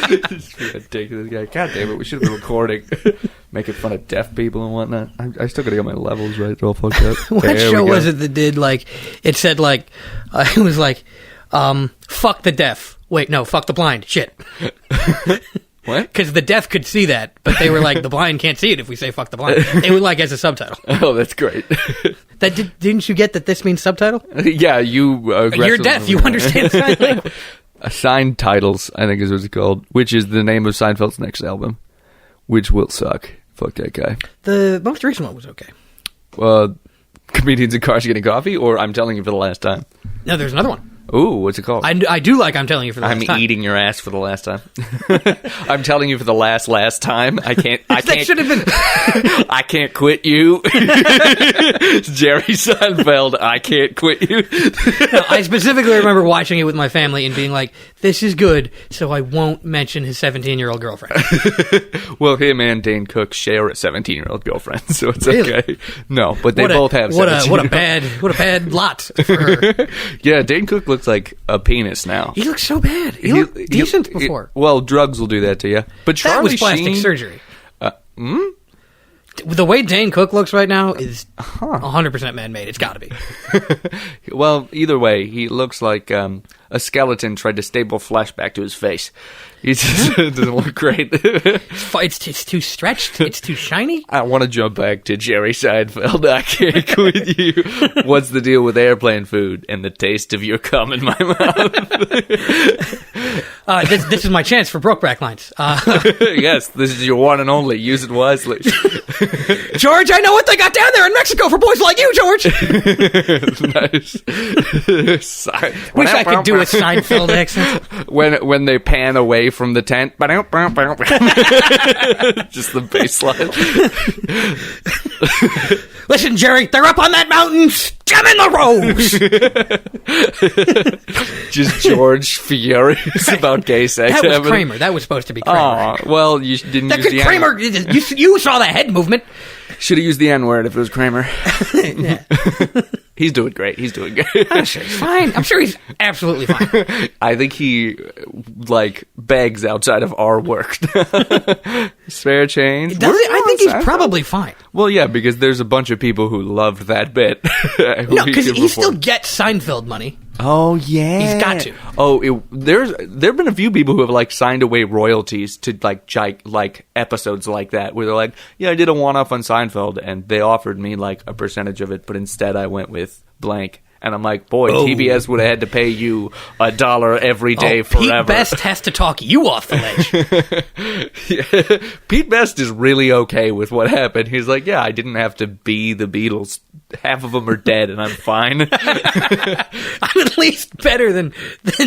Just be a dick to this guy. God damn it, we should have been recording. Making fun of deaf people and whatnot. I still gotta get my levels right. They're all fucked up. What show was it that did, like, it said, like, it was like, fuck the deaf. Wait, no, fuck the blind. Shit. What? Because the deaf could see that, but they were like, the blind can't see it if we say fuck the blind. It was like as a subtitle. Oh, that's great. Didn't you get that this means subtitle? Yeah, You're deaf. You understand sign language. Assigned titles, I think is what it's called, which is the name of Seinfeld's next album, which will suck. Fuck that guy. The most recent one was okay. Comedians in Cars Getting Coffee, or I'm Telling You for the Last Time? No, there's another one. Ooh, what's it called? I do like I'm Telling You for the Last Time. I'm eating your ass for the last time. I'm telling you for the last time. I can't. That should have been. I can't quit you. Jerry Seinfeld. I can't quit you. No, I specifically remember watching it with my family and being like, "This is good," so I won't mention his 17-year-old girlfriend. Well, him and Dane Cook share a 17-year-old girlfriend, so it's really? Okay. No, but they both have. What a bad lot for her. Yeah, Dane Cook looks like a penis now. He looks so bad. He looked decent before. Well, drugs will do that to you. But Charlie that was plastic Sheen, surgery. The way Dane Cook looks right now is 100% man-made. It's got to be. Well, either way, he looks like a skeleton tried to staple flesh back to his face. He just doesn't look great. It's too stretched. It's too shiny. I want to jump back to Jerry Seinfeld. I can't go with you. What's the deal with airplane food and the taste of your cum in my mouth? This is my chance for Brokeback lines. Yes, this is your one and only. Use it wisely. George, I know what they got down there in Mexico for boys like you, George. Nice. Wish I could do a Seinfeld accent. When they pan away from the tent, just the bass line. Listen, Jerry, they're up on that mountain. Jam in the rose. Just George furious about gay sex. That was happening. Kramer. That was supposed to be Kramer. Oh, well, you didn't use the Kramer, you saw the head movement. Should have used the N-word if it was Kramer. Yeah. He's doing great. He's doing good. I'm sure he's fine. I'm sure he's absolutely fine. I think he, begs outside of our work. Spare change. I think he's probably fine. Well, yeah, because there's a bunch of people who loved that bit. No, because he still gets Seinfeld money. Oh, yeah. He's got to. Oh, there have been a few people who have, signed away royalties to, episodes like that, where they're like, yeah, I did a one-off on Seinfeld, and they offered me, a percentage of it, but instead I went with blank. And I'm like, boy, TBS would have had to pay you $1 every day forever. Pete Best has to talk you off the ledge. Yeah. Pete Best is really okay with what happened. He's like, yeah, I didn't have to be the Beatles. Half of them are dead, and I'm fine. I'm at least better than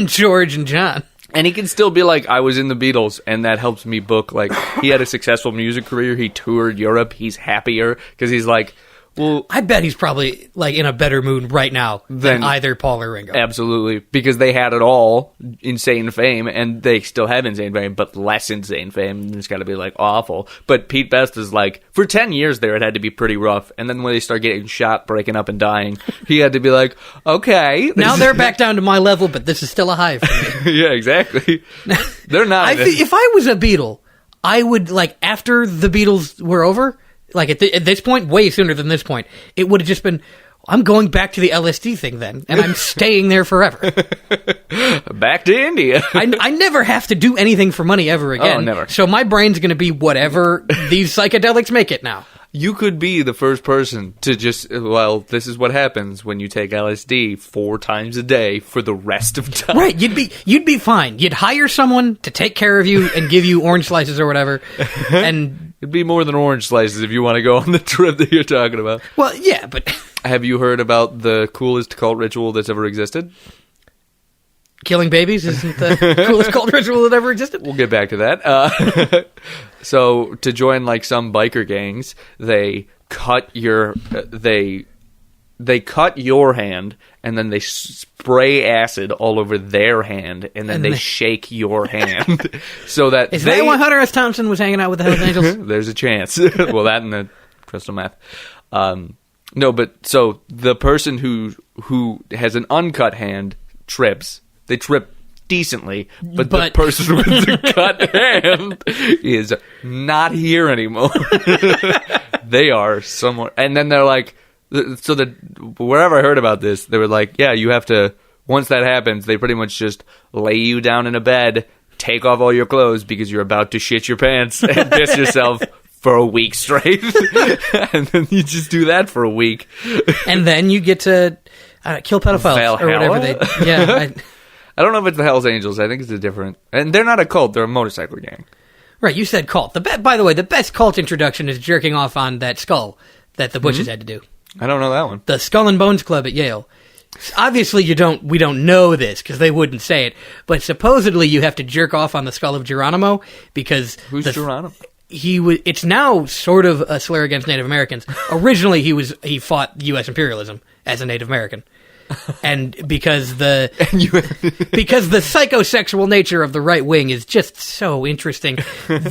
George and John. And he can still be like, I was in the Beatles, and that helps me book. He had a successful music career. He toured Europe. He's happier because he's like, well, I bet he's probably in a better mood right now than either Paul or Ringo. Absolutely, because they had it all, insane fame, and they still have insane fame, but less insane fame. It's got to be awful. But Pete Best is for 10 years there, it had to be pretty rough, and then when they start getting shot, breaking up, and dying, he had to be like, okay, now they're back down to my level, but this is still a high for me. Yeah, exactly. They're not. If I was a Beatle, I would after the Beatles were over. At this point, way sooner than this point, it would have just been, I'm going back to the LSD thing then, and I'm staying there forever. Back to India. I never have to do anything for money ever again. Oh, never. So my brain's going to be whatever these psychedelics make it now. You could be the first person to just, this is what happens when you take LSD 4 times a day for the rest of time. Right, you'd be fine. You'd hire someone to take care of you and give you orange slices or whatever, and it'd be more than orange slices if you want to go on the trip that you're talking about. Well, yeah, but have you heard about the coolest cult ritual that's ever existed? Killing babies isn't the coolest cult ritual that ever existed? We'll get back to that. So, to join some biker gangs, they cut your they cut your hand, and then they spray acid all over their hand, and then they shake your hand. So that is that why Hunter S. Thompson was hanging out with the Hells Angels? There's a chance. Well, that and the crystal meth. No, but so the person who has an uncut hand trips. They trip decently, but the person with the cut hand is not here anymore. They are somewhere. And then they're like, so wherever I heard about this, they were like, yeah, you have to, once that happens, they pretty much just lay you down in a bed, take off all your clothes because you're about to shit your pants and piss yourself for a week straight. And then you just do that for a week. And then you get to kill pedophiles Valhalla? or whatever they... Yeah, I don't know if it's the Hells Angels. I think it's a different... And they're not a cult. They're a motorcycle gang. Right, you said cult. By the way, the best cult introduction is jerking off on that skull that the Bushes had to do. I don't know that one. The Skull and Bones Club at Yale. Obviously, we don't know this because they wouldn't say it, but supposedly you have to jerk off on the skull of Geronimo because... Who's Geronimo? It's now sort of a slur against Native Americans. Originally, he fought U.S. imperialism as a Native American. And because the psychosexual nature of the right wing is just so interesting,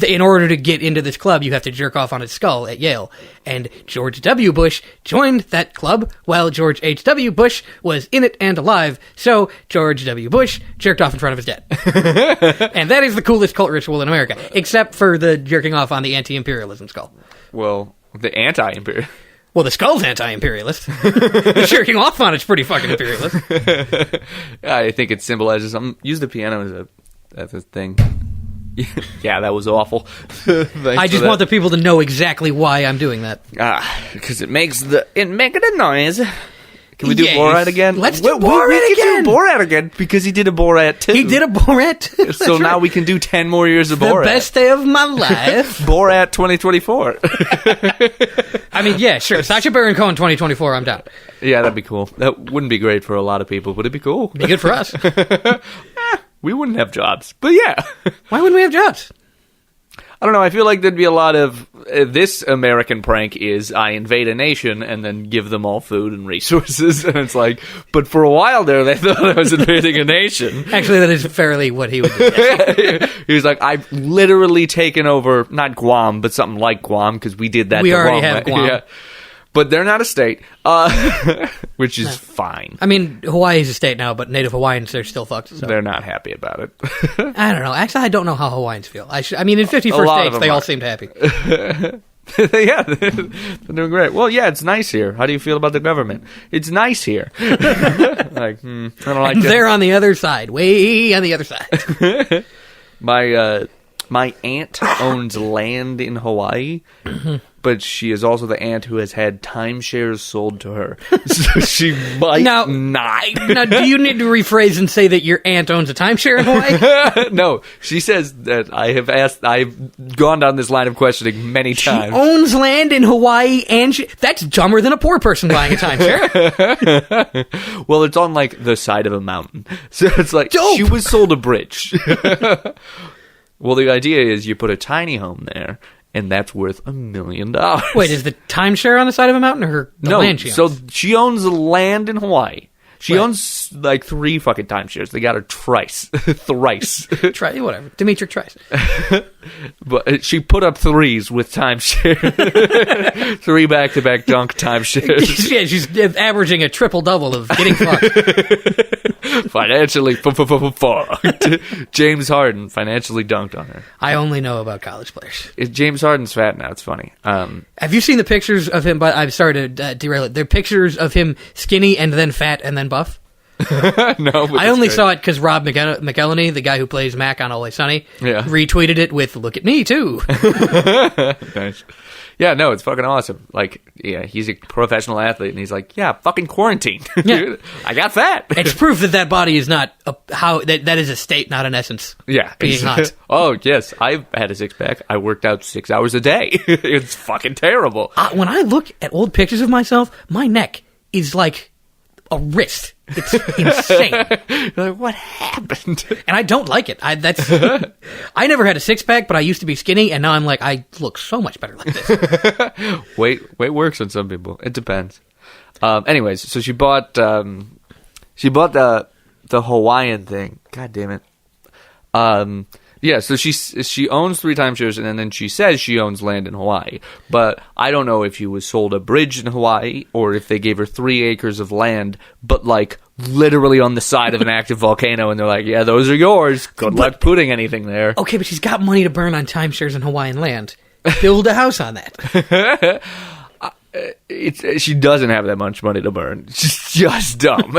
in order to get into this club, you have to jerk off on its skull at Yale. And George W. Bush joined that club while George H.W. Bush was in it and alive. So George W. Bush jerked off in front of his dad. And that is the coolest cult ritual in America, except for the jerking off on the anti-imperialism skull. Well, the anti-imperial... Well, the skull's anti-imperialist. The jerking off on it's pretty fucking imperialist. I think it symbolizes something. Use the piano as a thing. Yeah, that was awful. I just want the people to know exactly why I'm doing that. Because it makes a noise. Can we do Borat again? Let's do Borat again. We can do Borat again because he did a Borat too. He did a Borat too. So now we can do 10 more years of Borat. The best day of my life. Borat 2024. I mean, yeah, sure. Sacha Baron Cohen 2024, I'm down. Yeah, that'd be cool. That wouldn't be great for a lot of people, but it'd be cool. Be good for us. We wouldn't have jobs, but yeah. Why wouldn't we have jobs? I don't know. I feel like there'd be a lot of... this American prank is I invade a nation and then give them all food and resources. And it's like... But for a while there, they thought I was invading a nation. Actually, that is fairly what he would do. Yes. He was like, I've literally taken over, not Guam, but something like Guam, because we did that. We already have Guam. Yeah. But they're not a state, which is fine. I mean, Hawaii's a state now, but Native Hawaiians, they're still fucked. So. They're not happy about it. I don't know. Actually, I don't know how Hawaiians feel. I mean, in 51st states, they all seemed happy. Yeah, they're doing great. Well, yeah, it's nice here. How do you feel about the government? It's nice here. I don't like and they're on the other side, way on the other side. My aunt owns land in Hawaii, but she is also the aunt who has had timeshares sold to her. So she might not. Now, do you need to rephrase and say that your aunt owns a timeshare in Hawaii? No, she says that I've gone down this line of questioning many times. She owns land in Hawaii, and that's dumber than a poor person buying a timeshare. Well, it's on, like, the side of a mountain. So it's like, dope. She was sold a bridge. Well, the idea is you put a tiny home there, and that's worth $1 million. Wait, is the timeshare on the side of a mountain or the land she owns? So she owns land in Hawaii. She owns like 3 fucking timeshares. They got her thrice. Whatever. Dimitri Trice. But she put up 3s with timeshare. 3 back-to-back dunk timeshares. Yeah, she's averaging a triple-double of getting fucked. Financially fucked. James Harden financially dunked on her. I only know about college players. James Harden's fat now. It's funny. Have you seen the pictures of him? But I'm sorry to derail it. They're pictures of him skinny and then fat and then buff. No, I only saw it because Rob McElhenney, the guy who plays Mac on Always Sunny, retweeted it with "Look at me too." Nice. Yeah, no, it's fucking awesome. Like, yeah, he's a professional athlete, and he's like, yeah, fucking quarantine. Dude, I got fat. It's proof that body is not that is a state, not an essence. Yeah, being hot. Oh yes, I've had a 6-pack. I worked out 6 hours a day. It's fucking terrible. When I look at old pictures of myself, my neck is like a wrist. It's insane. Like, what happened? And I don't like it. I never had a 6-pack, but I used to be skinny, and now I'm like, I look so much better like this. Weight works on some people. It depends. Anyways, so she bought the Hawaiian thing. God damn it. Yeah, so she owns 3 timeshares, and then she says she owns land in Hawaii. But I don't know if she was sold a bridge in Hawaii, or if they gave her 3 acres of land, but like literally on the side of an active volcano, and they're like, yeah, those are yours. Good luck putting anything there. Okay, but she's got money to burn on timeshares in Hawaiian land. Build a house on that. She doesn't have that much money to burn. She's just dumb.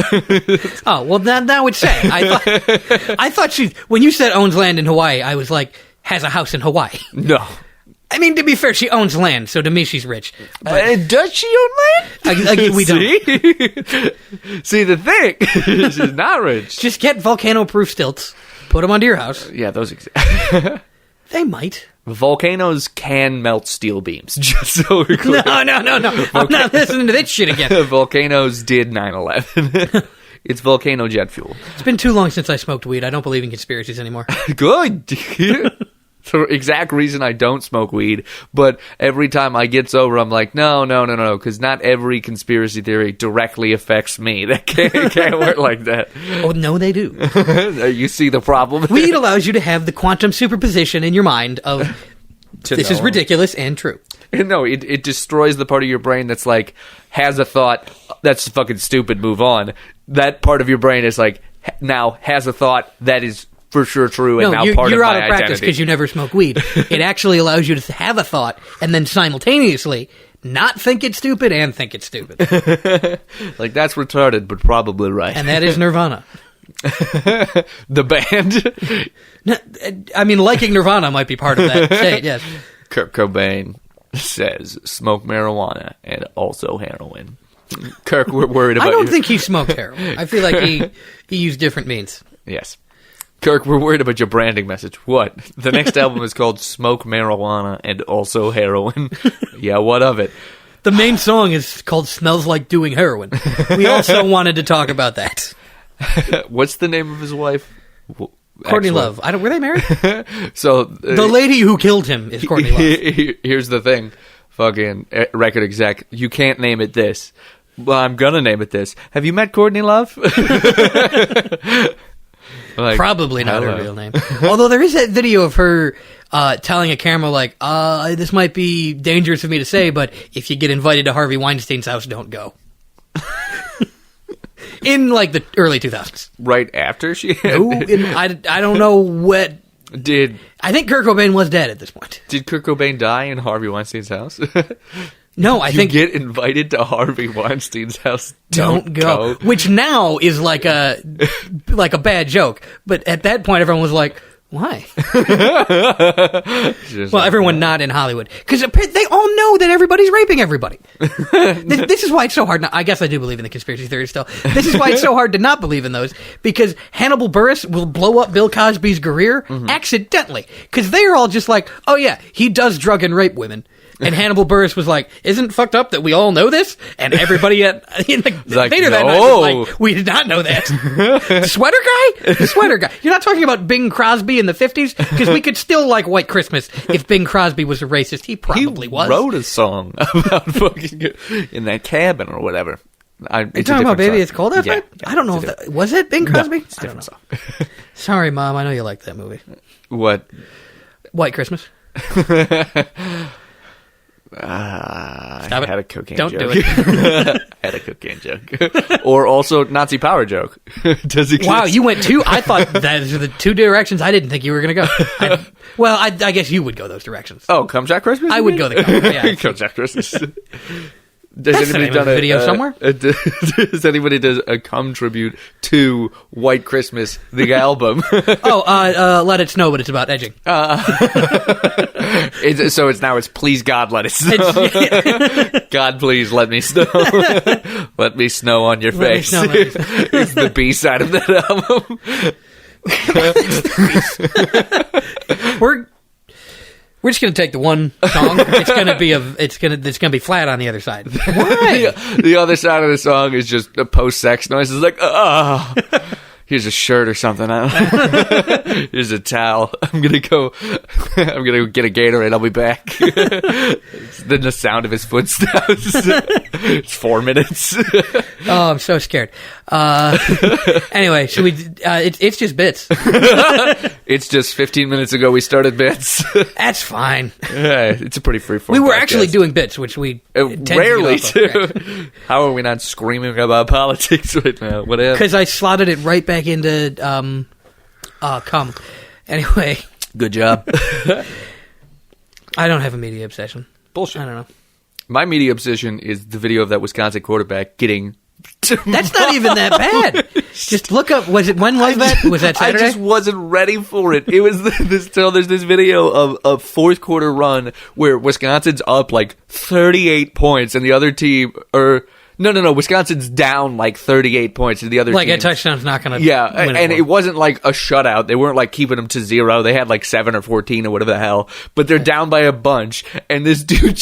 Oh, well, that would say. I thought she, when you said owns land in Hawaii, I was like, has a house in Hawaii. No. I mean, to be fair, she owns land, so to me, she's rich. Does she own land? We don't. See, the thing, she's not rich. Just get volcano-proof stilts, put them onto your house. Yeah, those They might. Volcanoes can melt steel beams, just so we're clear. No. I'm not listening to this shit again. Volcanoes did 9/11. It's volcano jet fuel. It's been too long since I smoked weed. I don't believe in conspiracies anymore. Good. The exact reason I don't smoke weed, but every time I get sober, I'm like, no, because not every conspiracy theory directly affects me. That can't work like that. Oh, no, they do. You see the problem? Weed allows you to have the quantum superposition in your mind of this is ridiculous and true. No, it destroys the part of your brain that's like, has a thought, that's fucking stupid, move on. That part of your brain is like, now has a thought that is for sure true, and now part of my identity. You're out of practice because you never smoke weed. It actually allows you to have a thought and then simultaneously not think it's stupid and think it's stupid. Like, that's retarded, but probably right. And that is Nirvana. The band? No, I mean, liking Nirvana might be part of that state, yes. Kurt Cobain says, smoke marijuana and also heroin. Kirk, we're worried about you. I don't think he smoked heroin. I feel like he used different means. Yes. Kirk, we're worried about your branding message. What? The next album is called Smoke Marijuana and Also Heroin. Yeah, what of it? The main song is called Smells Like Doing Heroin. We also wanted to talk about that. What's the name of his wife? Courtney Love. Were they married? So the lady who killed him is Courtney Love. Here's the thing. Fucking record exec. You can't name it this. Well, I'm gonna name it this. Have you met Courtney Love? Like, probably not her real name. Although there is that video of her telling a camera, like, this might be dangerous of me to say, but if you get invited to Harvey Weinstein's house, don't go. In, like, the early 2000s. Right after she I don't know what... I think Kurt Cobain was dead at this point. Did Kurt Cobain die in Harvey Weinstein's house? No, I think... You get invited to Harvey Weinstein's house, don't go. Which now is like a bad joke. But at that point, everyone was like, why? Well, everyone not in Hollywood. Because they all know that everybody's raping everybody. This is why it's so hard. I guess I do believe in the conspiracy theories still. This is why it's so hard to not believe in those. Because Hannibal Buress will blow up Bill Cosby's career accidentally. Because they are all just like, oh yeah, he does drug and rape women. And Hannibal Buress was like, isn't it fucked up that we all know this? And everybody in the theater that night was like, we did not know that. The sweater guy? The sweater guy. You're not talking about Bing Crosby in the 50s? Because we could still like White Christmas if Bing Crosby was a racist. He probably was. He wrote a song about fucking in that cabin or whatever. You're talking about Baby It's Cold Outside? Yeah, I don't know if that... Was it Bing Crosby? No, it's a different song. Sorry, Mom. I know you like that movie. What? White Christmas. I had a cocaine Don't joke. do it. I had a cocaine joke. Or also Nazi power joke. Does exist? Wow, you went two. I thought those are the two directions I didn't think you were going to go. I guess you would go those directions. Oh, Come Jack Christmas? I would go the Come. Yeah. Come Jack Christmas. That's the name of the video somewhere. Has anybody done a cum tribute to White Christmas, the album? Let It Snow, but it's about edging. So it's Please God Let It Snow. God please let me snow. Let me snow on your face. It's the B side of that album. We're just gonna take the one song. It's gonna be flat on the other side. Why? The other side of the song is just a post-sex noise. It's like, Here's a shirt or something. I don't know. Here's a towel. I'm gonna go get a Gatorade. I'll be back. Then the sound of his footsteps. It's 4 minutes. Oh, I'm so scared. Anyway, should we? It's just bits. It's just 15 minutes ago we started bits. That's fine. Yeah, it's a pretty free-form We were podcast. actually doing bits, which we rarely do. How are we not screaming about politics right now? Whatever. Because I slotted it right back into cum. Anyway. Good job. I don't have a media obsession. Bullshit. I don't know. My media obsession is the video of that Wisconsin quarterback getting... That's not even that bad. Just look up. When was that? Was that Saturday? I just wasn't ready for it. It was there's this video of a fourth quarter run where Wisconsin's up like 38 points and the other team No, Wisconsin's down like 38 points and the other team. Like a touchdown's not going to win and it wasn't like a shutout. They weren't like keeping them to 0. They had like 7 or 14 or whatever the hell. But they're down by a bunch. And this dude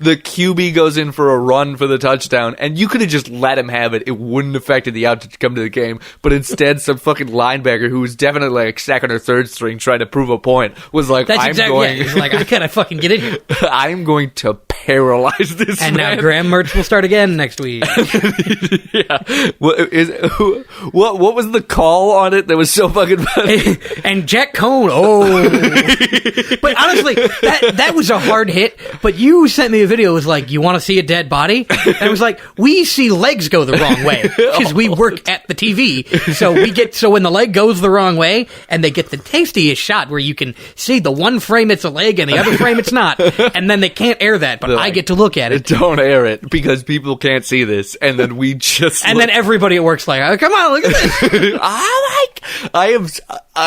the QB goes in for a run for the touchdown. And you could have just let him have it. It wouldn't have affected the outcome to the game. But instead, some fucking linebacker who was definitely like second or third string trying to prove a point was like, he's like, I gotta fucking get in here. I'm going to paralyze this and man. Now Graham Mertz will start again next week. Yeah. What was the call on it that was so fucking funny? And Jack Cohn. But honestly, that was a hard hit. But you sent me a video. It was like, you want to see a dead body? And it was like, we see legs go the wrong way because we work at the TV. So when the leg goes the wrong way, and they get the tastiest shot where you can see the one frame it's a leg and the other frame it's not, and then they can't air that, but I get to look at it. Don't air it because people can't see this, and then we just then everybody at work's like, oh, come on, look at this.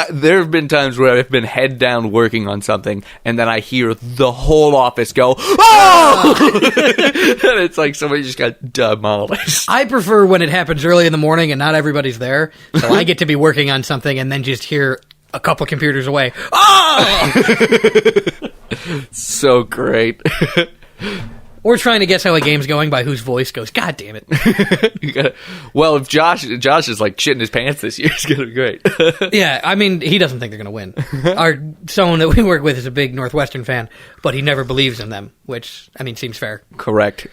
There have been times where I've been head down working on something, and then I hear the whole office go, oh! And it's like somebody just got demolished. I prefer when it happens early in the morning and not everybody's there, so I get to be working on something and then just hear a couple computers away. Oh! So great. Or trying to guess how a game's going by whose voice goes, God damn it. Well, if Josh is like shitting his pants this year, it's going to be great. Yeah, I mean, he doesn't think they're going to win. Someone that we work with is a big Northwestern fan, but he never believes in them, which, I mean, seems fair. Correct.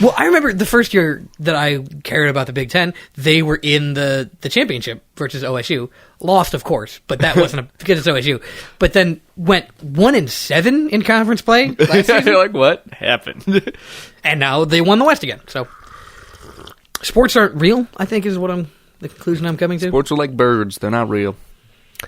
Well, I remember the first year that I cared about the Big Ten, they were in the championship versus OSU. Lost, of course, but that wasn't because it's OSU. But then went 1-7 in conference play last season. You're like, what happened? And now they won the West again. So sports aren't real, I think, is the conclusion I'm coming to. Sports are like birds. They're not real.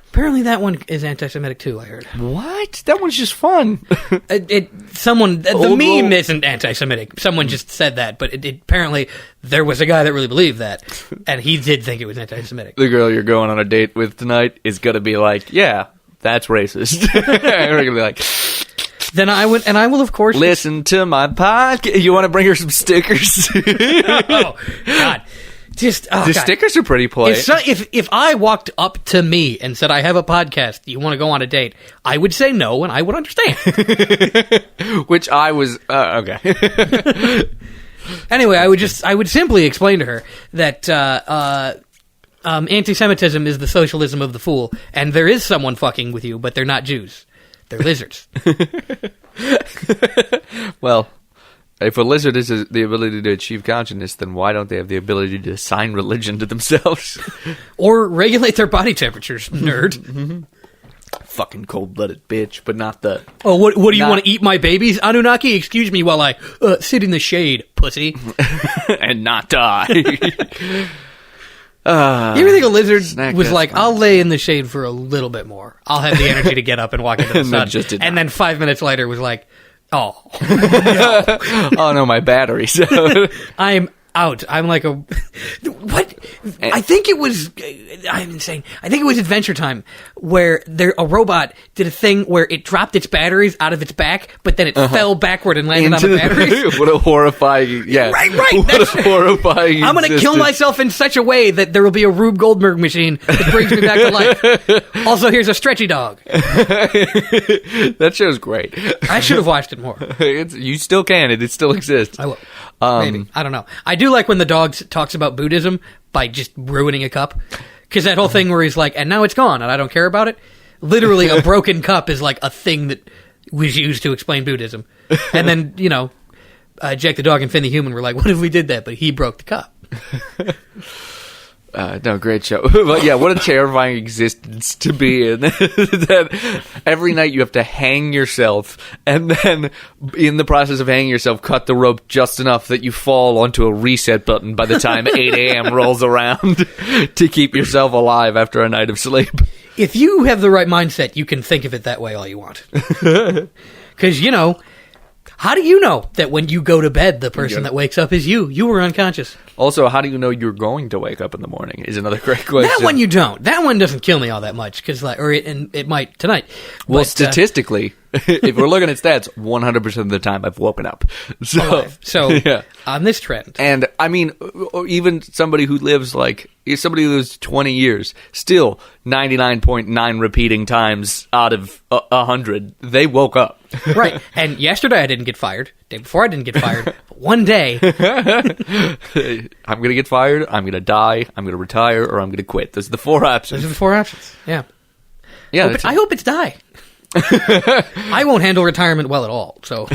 Apparently that one is anti-Semitic too, I heard. What? That one's just fun. The meme isn't anti-Semitic. Someone just said that, but apparently there was a guy that really believed that, and he did think it was anti-Semitic. The girl you're going on a date with tonight is going to be like, yeah, that's racist. We're going to be like... Then I will, of course... Listen to my podcast. You want to bring her some stickers? Oh, God. The stickers are pretty polite. If I walked up to me and said, I have a podcast, you want to go on a date, I would say no, and I would understand. Which I was... okay. Anyway, I would simply explain to her that anti-Semitism is the socialism of the fool, and there is someone fucking with you, but they're not Jews. They're lizards. Well... If a lizard is the ability to achieve consciousness, then why don't they have the ability to assign religion to themselves? Or regulate their body temperatures, nerd. Mm-hmm. Fucking cold-blooded bitch, but not the... Oh, what do you want to eat my babies, Anunnaki? Excuse me while I sit in the shade, pussy. And not die. You ever think a lizard was like, I'll lay in the shade for a little bit more. I'll have the energy to get up and walk into the sun. And then 5 minutes later was like... Oh. No. Oh, no, my batteries. I'm out. I'm like a... What? I think it was... I'm insane. I think it was Adventure Time, where a robot did a thing where it dropped its batteries out of its back, but then it fell backward and landed on the batteries. What a horrifying... Yeah. Right. What a horrifying I'm going to kill myself in such a way that there will be a Rube Goldberg machine that brings me back to life. Also, here's a stretchy dog. That show's great. I should have watched it more. You still can. It still exists. I will. Maybe. I don't know. I do like when the dog talks about Buddhism by just ruining a cup. Because that whole thing where he's like, and now it's gone, and I don't care about it. Literally, a broken cup is like a thing that was used to explain Buddhism. And then, Jack the dog and Finn the human were like, what if we did that? But he broke the cup. No, great show. But yeah, what a terrifying existence to be in. That every night you have to hang yourself, and then in the process of hanging yourself, cut the rope just enough that you fall onto a reset button by the time 8 a.m. rolls around to keep yourself alive after a night of sleep. If you have the right mindset, you can think of it that way all you want. Because, how do you know that when you go to bed, the person that wakes up is you? You were unconscious. Also, how do you know you're going to wake up in the morning is another great question. That one you don't. That one doesn't kill me all that much, it might tonight. Well, But, statistically, if we're looking at stats, 100% of the time I've woken up. So yeah. On this trend. And, I mean, even somebody who lives, if somebody who lives 20 years, still 99.9 repeating times out of 100, they woke up. Right. And yesterday I didn't get fired. Day before I didn't get fired. But one day... I'm going to get fired, I'm going to die, I'm going to retire, or I'm going to quit. Those are the 4 options. Those are the 4 options. Yeah. Yeah. I hope it's die. I won't handle retirement well at all, so...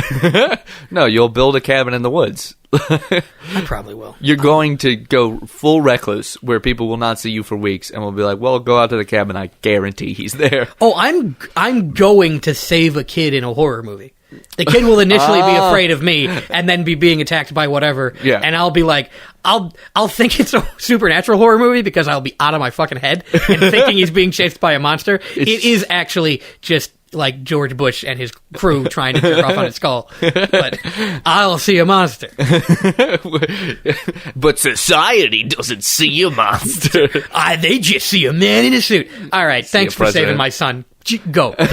No, you'll build a cabin in the woods. I probably will. You're going to go full recluse, where people will not see you for weeks, and will be like, well, go out to the cabin, I guarantee he's there. Oh, I'm going to save a kid in a horror movie. The kid will initially be afraid of me, and then be being attacked by whatever. Yeah. And I'll be like, I'll think it's a supernatural horror movie because I'll be out of my fucking head and thinking he's being chased by a monster. It is actually just like George Bush and his crew trying to jerk off on its skull. But I'll see a monster. But society doesn't see a monster. They just see a man in a suit. All right, thanks for saving my son. Go. I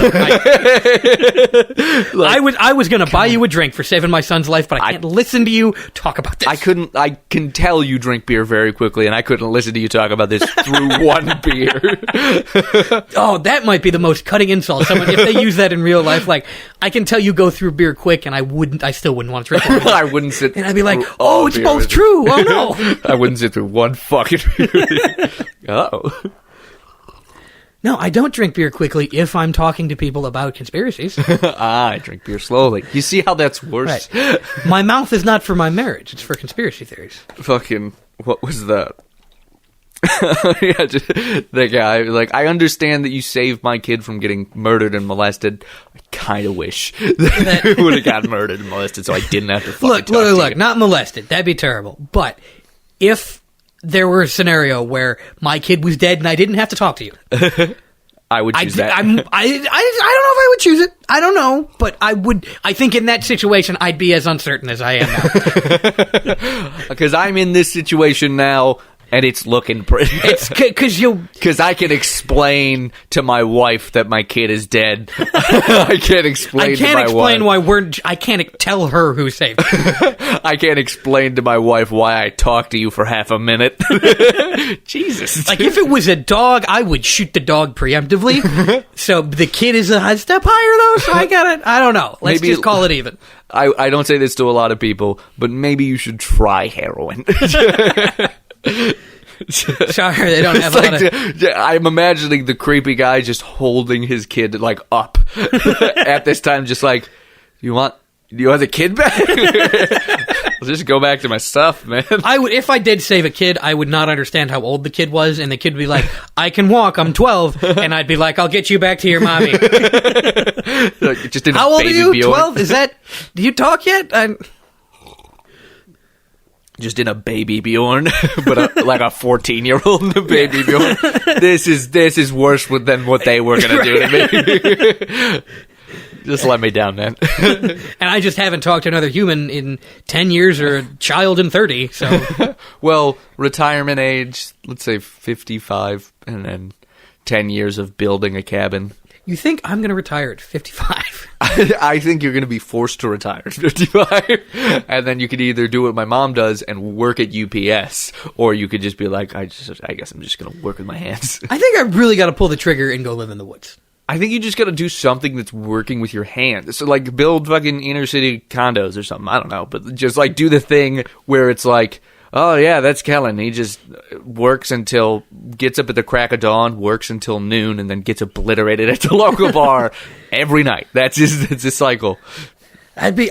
was going to buy you a drink for saving my son's life, but I can't listen to you talk about this. I can tell you drink beer very quickly, and I couldn't listen to you talk about this through one beer. Oh, that might be the most cutting insult. If they use that in real life, like, I can tell you go through beer quick, and I still wouldn't want to drink it. I wouldn't sit and I'd be like, oh, it's both true. Oh, no. I wouldn't sit through one fucking beer. Uh-oh. No, I don't drink beer quickly if I'm talking to people about conspiracies. I drink beer slowly. You see how that's worse? Right. My mouth is not for my marriage. It's for conspiracy theories. Fucking, what was that? Yeah, the guy, like, I understand that you saved my kid from getting murdered and molested. I kind of wish that he would have gotten murdered and molested so I didn't have to fucking talk to Look, you. not molested. That'd be terrible. But if there were a scenario where my kid was dead and I didn't have to talk to you, I would choose that. I don't know if I would choose it. I don't know, but I would. I think in that situation, I'd be as uncertain as I am now. Because I'm in this situation now, and it's looking pretty. It's because I can explain to my wife that my kid is dead. I can't explain why I can't tell her who saved her. I can't explain to my wife why I talked to you for half a minute. Jesus. Like, if it was a dog, I would shoot the dog preemptively. So the kid is a step higher, though, so I don't know. Let's just call it even. I don't say this to a lot of people, but maybe you should try heroin. Sorry, they don't have a lot of... I'm imagining the creepy guy just holding his kid, like, up at this time, just like, do you want the kid back? I'll just go back to my stuff, man. If I did save a kid, I would not understand how old the kid was, and the kid would be like, I can walk, I'm 12, and I'd be like, I'll get you back to your mommy. Like, just in how old are you? Bjorn. 12? Do you talk yet? Just in a baby Bjorn, but like a 14-year-old in a baby Bjorn. This is worse than what they were going to do to me. Just let me down, man. And I just haven't talked to another human in 10 years or a child in 30, so... Well, retirement age, let's say 55, and then 10 years of building a cabin. You think I'm going to retire at 55? I think you're going to be forced to retire at 55, and then you could either do what my mom does and work at UPS, or you could just be like, I guess I'm just going to work with my hands. I think I really got to pull the trigger and go live in the woods. I think you just got to do something that's working with your hands. So, like, build fucking inner city condos or something. I don't know, but just, like, do the thing where it's like, Oh, yeah, that's Kellen. He just gets up at the crack of dawn, works until noon, and then gets obliterated at the local bar every night. It's a cycle. I'd be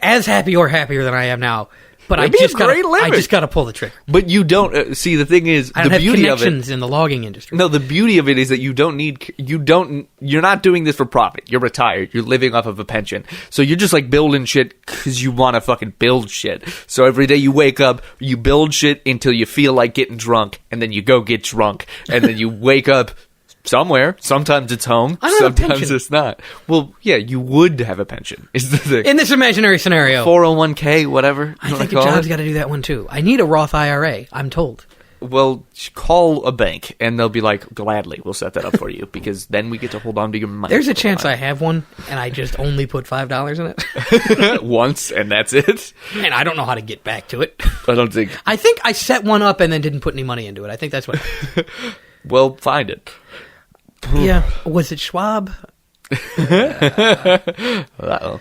as happy or happier than I am now. But I just got to pull the trigger. But you don't see. The thing is, I don't have connections in the logging industry. No, the beauty of it is that you're not doing this for profit. You're retired. You're living off of a pension. So you're just like building shit because you want to fucking build shit. So every day you wake up, you build shit until you feel like getting drunk, and then you go get drunk, and then you wake up somewhere. Sometimes it's home. Sometimes it's not. Well, yeah, you would have a pension, is the thing. In this imaginary scenario. 401k, whatever. I think a job's got to do that one too. I need a Roth IRA, I'm told. Well, call a bank, and they'll be like, gladly, we'll set that up for you, because then we get to hold on to your money. There's a chance I have one, and I just only put $5 in it. Once, and that's it? And I don't know how to get back to it. I think I set one up and then didn't put any money into it. I think that's what Well, find it. Yeah. Was it Schwab? Uh-oh.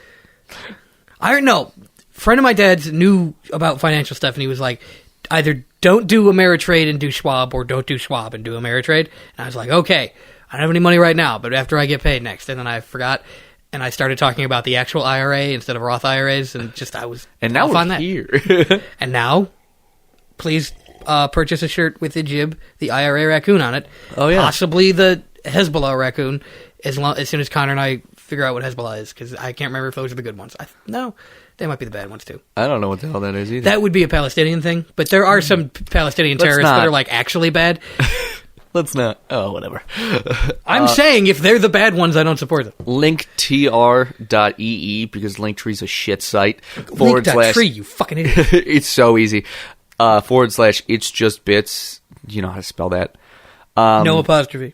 I don't know. A friend of my dad's knew about financial stuff, and he was like, either don't do Ameritrade and do Schwab, or don't do Schwab and do Ameritrade. And I was like, okay, I don't have any money right now, but after I get paid next. And then I forgot, and I started talking about the actual IRA instead of Roth IRAs, and and now we're here. And now, please purchase a shirt with the jib, the IRA raccoon on it. Oh, yeah. Possibly the Hezbollah raccoon, as soon as Connor and I figure out what Hezbollah is, because I can't remember if those are the good ones. No, they might be the bad ones too. I don't know what the hell that is either. That would be a Palestinian thing, but there are some Palestinian terrorists that are like actually bad. Let's not. Oh, whatever. I'm saying if they're the bad ones, I don't support them. linktr.ee, because Linktree's a shit site. Link.tree, you fucking idiot. It's so easy. / itsjustbits. You know how to spell that. No apostrophe.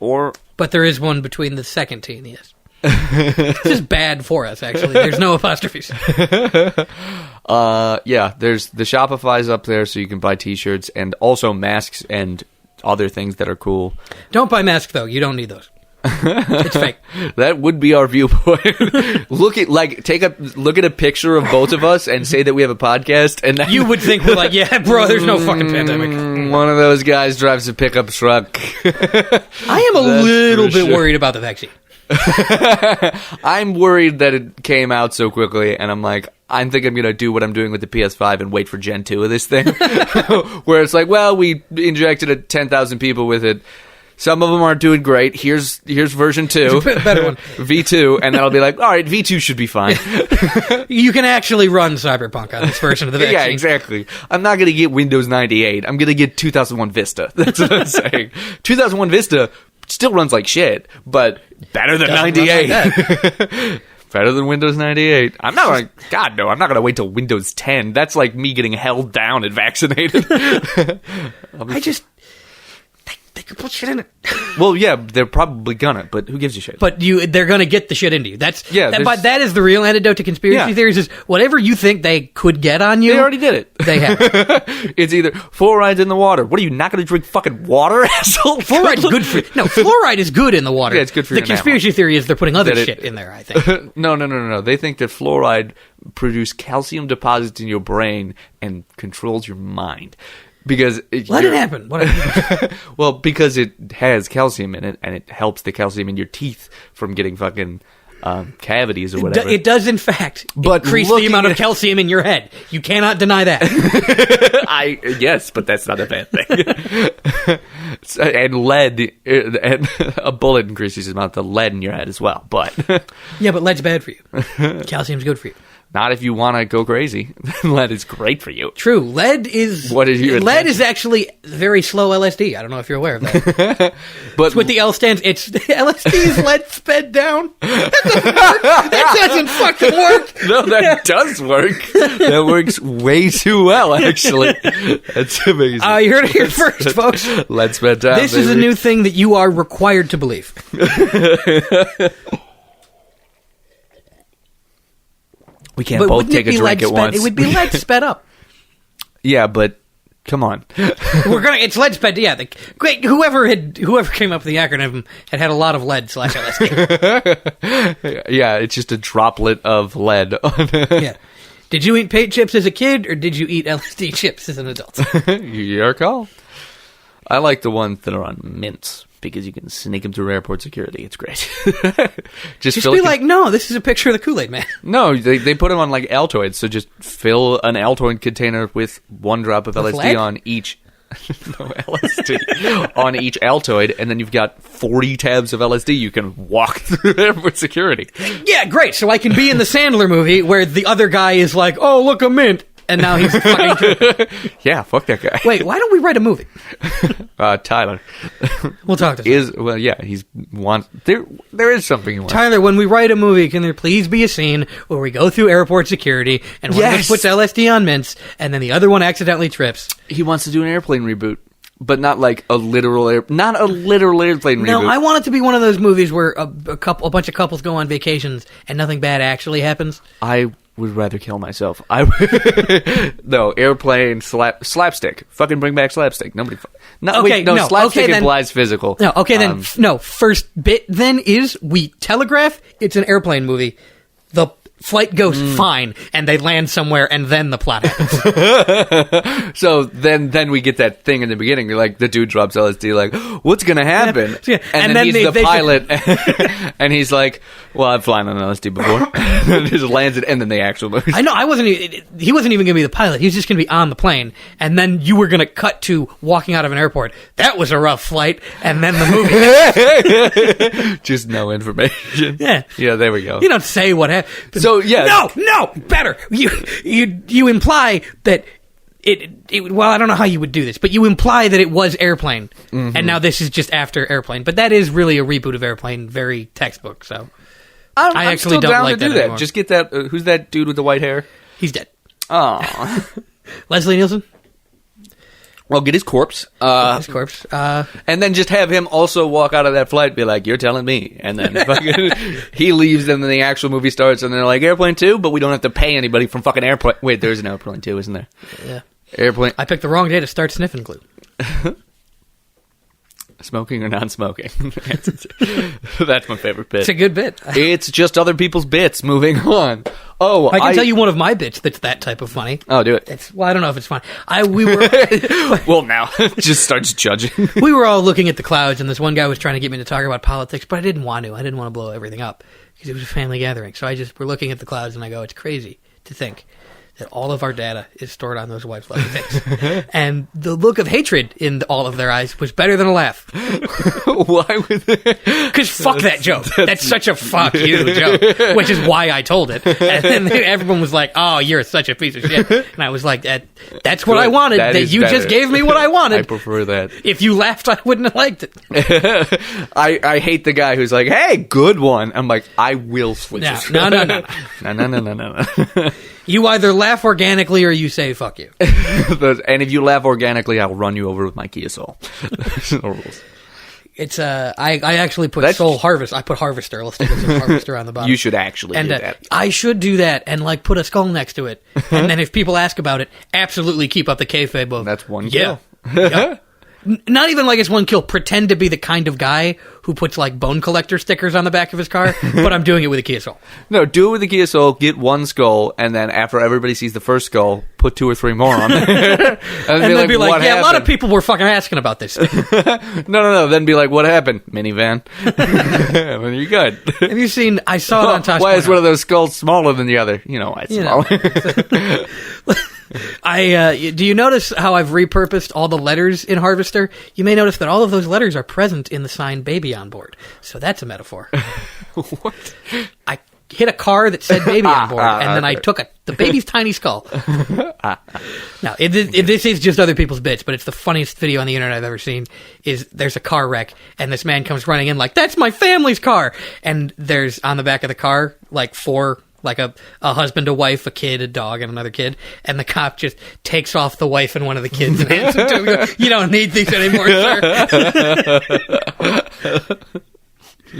But there is one between the second T and the S. It's just bad for us, actually. There's no apostrophes. Yeah, there's the Shopify's up there, so you can buy t-shirts and also masks and other things that are cool. Don't buy masks, though. You don't need those. It's fake. That would be our viewpoint. Look at a picture of both of us and say that we have a podcast, and you would think we're like, yeah, bro, there's no fucking pandemic. One of those guys drives a pickup truck. I am a little bit worried about the vaccine. I'm worried that it came out so quickly, and I think I'm going to do what I'm doing with the PS5 and wait for Gen 2 of this thing. Where it's like, well, we injected 10,000 people with it. Some of them aren't doing great. Here's version 2. Better one. V2, and then I'll be like, all right, V2 should be fine. You can actually run Cyberpunk on this version of the vaccine. Yeah, exactly. I'm not going to get Windows 98. I'm going to get 2001 Vista. That's what I'm saying. 2001 Vista still runs like shit, but better than 98. Better than Windows 98. I'm not going to wait till Windows 10. That's like me getting held down and vaccinated. They could put shit in it. Well, yeah, they're probably gonna, but who gives a shit? But they're gonna get the shit into you. But that is the real antidote to conspiracy theories, is whatever you think they could get on you. They already did it. They have. It's either fluoride's in the water. What are you, not gonna drink fucking water, asshole? Fluoride's good for you. No, fluoride is good in the water. Yeah, it's good for you. The conspiracy theory is they're putting other shit in there, I think. No. They think that fluoride produces calcium deposits in your brain and controls your mind. Because let it happen. Well, because it has calcium in it, and it helps the calcium in your teeth from getting fucking cavities or whatever. It does, in fact, increase the amount of calcium in your head. You cannot deny that. Yes, but that's not a bad thing. And lead, and a bullet increases the amount of lead in your head as well. But yeah, but lead's bad for you. Calcium's good for you. Not if you want to go crazy. Lead is great for you. True. Lead is actually very slow LSD. I don't know if you're aware of that. But it's what the L stands. It's LSD is lead sped down. That doesn't fucking work. No, that does work. That works way too well, actually. That's amazing. You heard it here first, folks. Lead sped down. This is a new thing that you are required to believe. We can't both take a drink at once. It would be lead sped up. Yeah, but come on. It's lead sped. Yeah, whoever came up with the acronym had a lot of lead / LSD. Yeah, it's just a droplet of lead. Yeah. Did you eat paint chips as a kid, or did you eat LSD chips as an adult? Your call. I like the ones that are on mints because you can sneak them through airport security. It's great. Just be like, no, this is a picture of the Kool-Aid Man. No, they put them on like Altoids, so just fill an Altoid container with 1 drop of LSD lead? on each. No, LSD on each Altoid, and then you've got 40 tabs of LSD you can walk through airport security. Yeah, great. So I can be in the Sandler movie where the other guy is like, oh, look, a mint. And now he's fucking... Yeah, fuck that guy. Wait, why don't we write a movie? Tyler. We'll talk to him. There is something you want. Tyler, when we write a movie, can there please be a scene where we go through airport security and one of us puts LSD on mints and then the other one accidentally trips? He wants to do an airplane reboot, but not like a literal airplane reboot. No, I want it to be one of those movies where a bunch of couples go on vacations and nothing bad actually happens. I would rather kill myself. No, airplane slapstick. Fucking bring back slapstick. Slapstick implies physical. No, okay, then first bit then is we telegraph it's an airplane movie. The flight goes fine, and they land somewhere, and then the plot happens. So then we get that thing in the beginning. You're like, the dude drops LSD, like, what's going to happen? Yeah. And then he's the pilot, and he's like, well, I've flown on LSD before. And just lands it, and then the actual movie. I know, he wasn't even going to be the pilot. He was just going to be on the plane, and then you were going to cut to walking out of an airport. That was a rough flight, and then the movie. Just no information. Yeah. Yeah, there we go. You don't say what happened. So, yeah. No, better. You imply that well, I don't know how you would do this, but you imply that it was Airplane, and now this is just after Airplane. But that is really a reboot of Airplane, very textbook, so... I actually still don't down like to do that anymore. Just get that... who's that dude with the white hair? He's dead. Oh. Leslie Nielsen? Well, get his corpse. And then just have him also walk out of that flight and be like, you're telling me. And then fucking he leaves, and then the actual movie starts, and they're like, Airplane 2? But we don't have to pay anybody from fucking Airplane... Wait, there's an Airplane 2, isn't there? Yeah. Airplane... I picked the wrong day to start sniffing glue. Smoking or non-smoking? That's my favorite bit. It's a good bit. It's just other people's bits. Moving on. Oh, I can tell you one of my bits that's that type of funny. Oh, do it. Well, I don't know if it's funny. We were well, now just starts judging. We were all looking at the clouds, and this one guy was trying to get me to talk about politics, but I didn't want to. I didn't want to blow everything up because it was a family gathering. So we're looking at the clouds, and I go, it's crazy to think that all of our data is stored on those white fluffy things. And the look of hatred in all of their eyes was better than a laugh. Why would they? Because fuck that joke. That's such a fuck you joke, which is why I told it. And then everyone was like, oh, you're such a piece of shit. And I was like, that's what I wanted. That you just gave me what I wanted. I prefer that. If you laughed, I wouldn't have liked it. I hate the guy who's like, hey, good one. I'm like, I will switch it. No. You either laugh organically or you say fuck you. And if you laugh organically, I'll run you over with my Kia Soul. It's I actually put Soul Harvest. I put Harvester. Let's stick with some Harvester on the bottom. You should actually do that. I should do that and like put a skull next to it. And then if people ask about it, absolutely keep up the kayfabe of that's one kill. Yeah. Not even like it's one kill. Pretend to be the kind of guy who puts like bone collector stickers on the back of his car, but I'm doing it with a Kia Soul. No, do it with a Kia Soul, get one skull, and then after everybody sees the first skull, put 2 or 3 more on there. and then be like, yeah, a lot of people were fucking asking about this. No. Then be like, what happened? Minivan. Well, you're good. Have you seen, I saw it on Tosh. Why is one of those skulls smaller than the other? You know why it's smaller. Do you notice how I've repurposed all the letters in Harvester? You may notice that all of those letters are present in the sign baby on board. So that's a metaphor. What? I hit a car that said baby on board, and then I took the baby's tiny skull. Now, this is just other people's bits, but it's the funniest video on the internet I've ever seen. There's a car wreck, and this man comes running in like, that's my family's car! And there's, on the back of the car, like 4... like a husband, a wife, a kid, a dog, and another kid. And the cop just takes off the wife and one of the kids and hands them to him. Goes, you don't need these anymore, sir.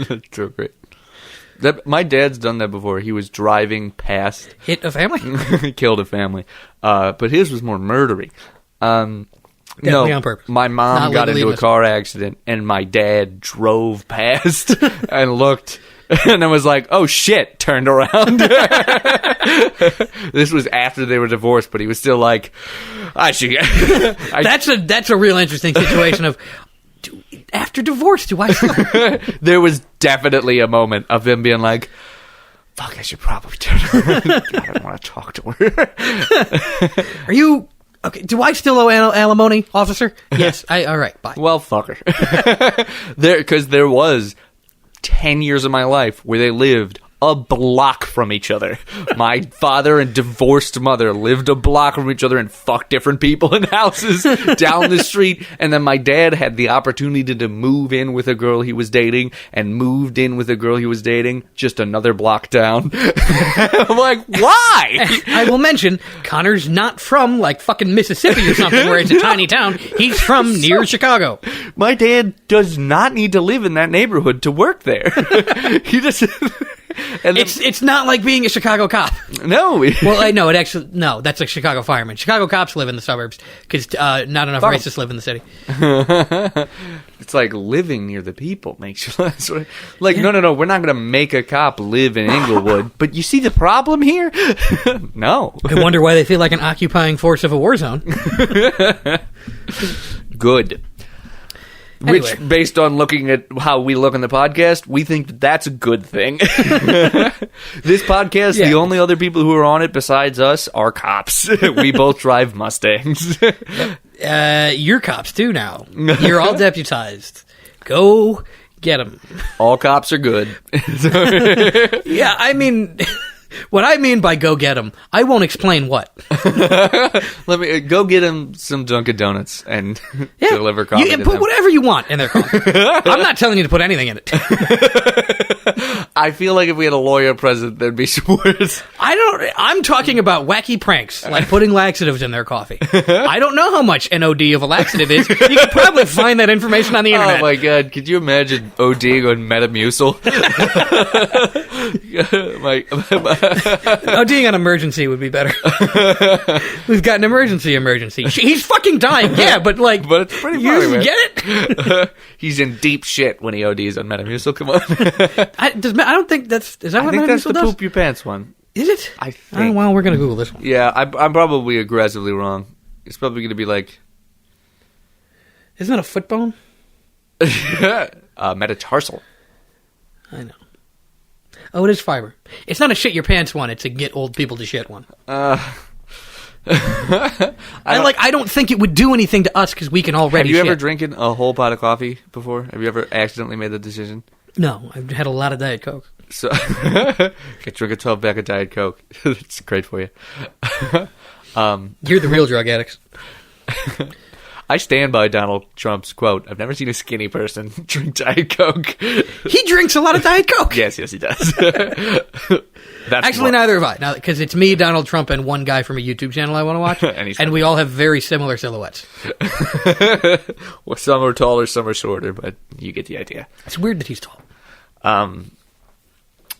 That's so great. My dad's done that before. He was driving past... Hit a family? Killed a family. But his was more murdery. Definitely on purpose. My mom got into a car accident, and my dad drove past and looked... And I was like, oh shit, turned around. This was after they were divorced, but he was still like, I should. That's a real interesting situation of, after divorce, do I still... There was definitely a moment of him being like, fuck, I should probably turn around. God, I don't want to talk to her. Are you... Okay, do I still owe alimony, officer? Yes. All right, bye. Well, fuck her. Because there was 10 years of my life where they lived a block from each other. My father and divorced mother lived a block from each other and fucked different people in houses down the street. And then my dad had the opportunity to move in with a girl he was dating and moved in with a girl he was dating just another block down. I'm like, why? I will mention, Connor's not from, like, fucking Mississippi or something where it's a tiny town. He's from near Chicago. My dad does not need to live in that neighborhood to work there. He just... And it's not like being a Chicago cop. No. Well, I know it actually. No, that's a Chicago fireman. Chicago cops live in the suburbs because not enough racists live in the city. It's like living near the people makes you like. Yeah. No. We're not going to make a cop live in Inglewood. But you see the problem here? No. I wonder why they feel like an occupying force of a war zone. Good. Anyway. Which, based on looking at how we look on the podcast, we think that that's a good thing. This podcast, the only other people who are on it besides us are cops. We both drive Mustangs. You're cops too now. You're all deputized. Go get them. All cops are good. Yeah, I mean... What I mean by go get them, I won't explain what. Let me go get him some Dunkin' Donuts and deliver coffee. You put whatever you want in their coffee. I'm not telling you to put anything in it. I feel like if we had a lawyer present, there'd be some words. I'm talking about wacky pranks, like putting laxatives in their coffee. I don't know how much an OD of a laxative is. You could probably find that information on the internet. Oh my god, could you imagine ODing on Metamucil? ODing on emergency would be better. We've got an emergency. He's fucking dying, yeah, but it's pretty funny, you man. get it? He's in deep shit when he ODs on Metamucil. Come on. I don't think that's... Is that what Metamucil does? I think that's the poop your pants one. Is it? I think. Oh, well, we're going to Google this one. Yeah, I'm probably aggressively wrong. It's probably going to be like... Isn't that a foot bone? Metatarsal. I know. Oh, it is fiber. It's not a shit your pants one. It's a get old people to shit one. I don't think it would do anything to us because we can already shit. Have you ever drinking a whole pot of coffee before? Have you ever accidentally made the decision? No, I've had a lot of Diet Coke. So, drink a 12-pack of Diet Coke. It's great for you. You're the real drug addicts. I stand by Donald Trump's quote. I've never seen a skinny person drink Diet Coke. He drinks a lot of Diet Coke. Yes, he does. Actually, neither have I. Now, because it's me, Donald Trump, and one guy from a YouTube channel I want to watch, and we all have very similar silhouettes. Well, some are taller, some are shorter, but you get the idea. It's weird that he's tall.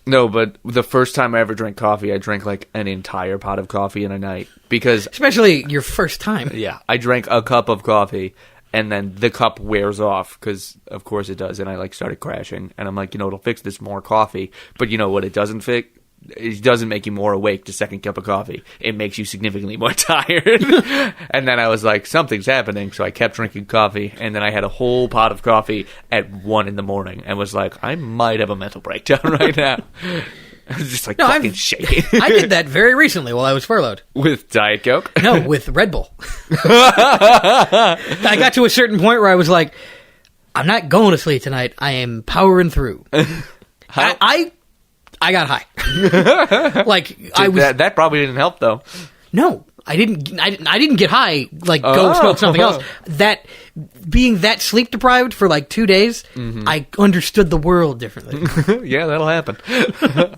No, but the first time I ever drank coffee, I drank like an entire pot of coffee in a night. Because especially your first time. Yeah, I drank a cup of coffee, and then the cup wears off, because of course it does, and I started crashing. And I'm like, it'll fix this more coffee. But you know what it doesn't fix? It doesn't make you more awake, the second cup of coffee. It makes you significantly more tired. And then I was like, something's happening, so I kept drinking coffee, and then I had a whole pot of coffee at 1 a.m. and was like, I might have a mental breakdown right now. I was just fucking shaking. I did that very recently while I was furloughed. With Diet Coke? No, with Red Bull. I got to a certain point where I was like, I'm not going to sleep tonight. I am powering through. I got high. That probably didn't help though. No, I didn't get high. Go smoke something else. That being that sleep deprived for 2 days, I understood the world differently. Yeah, that'll happen.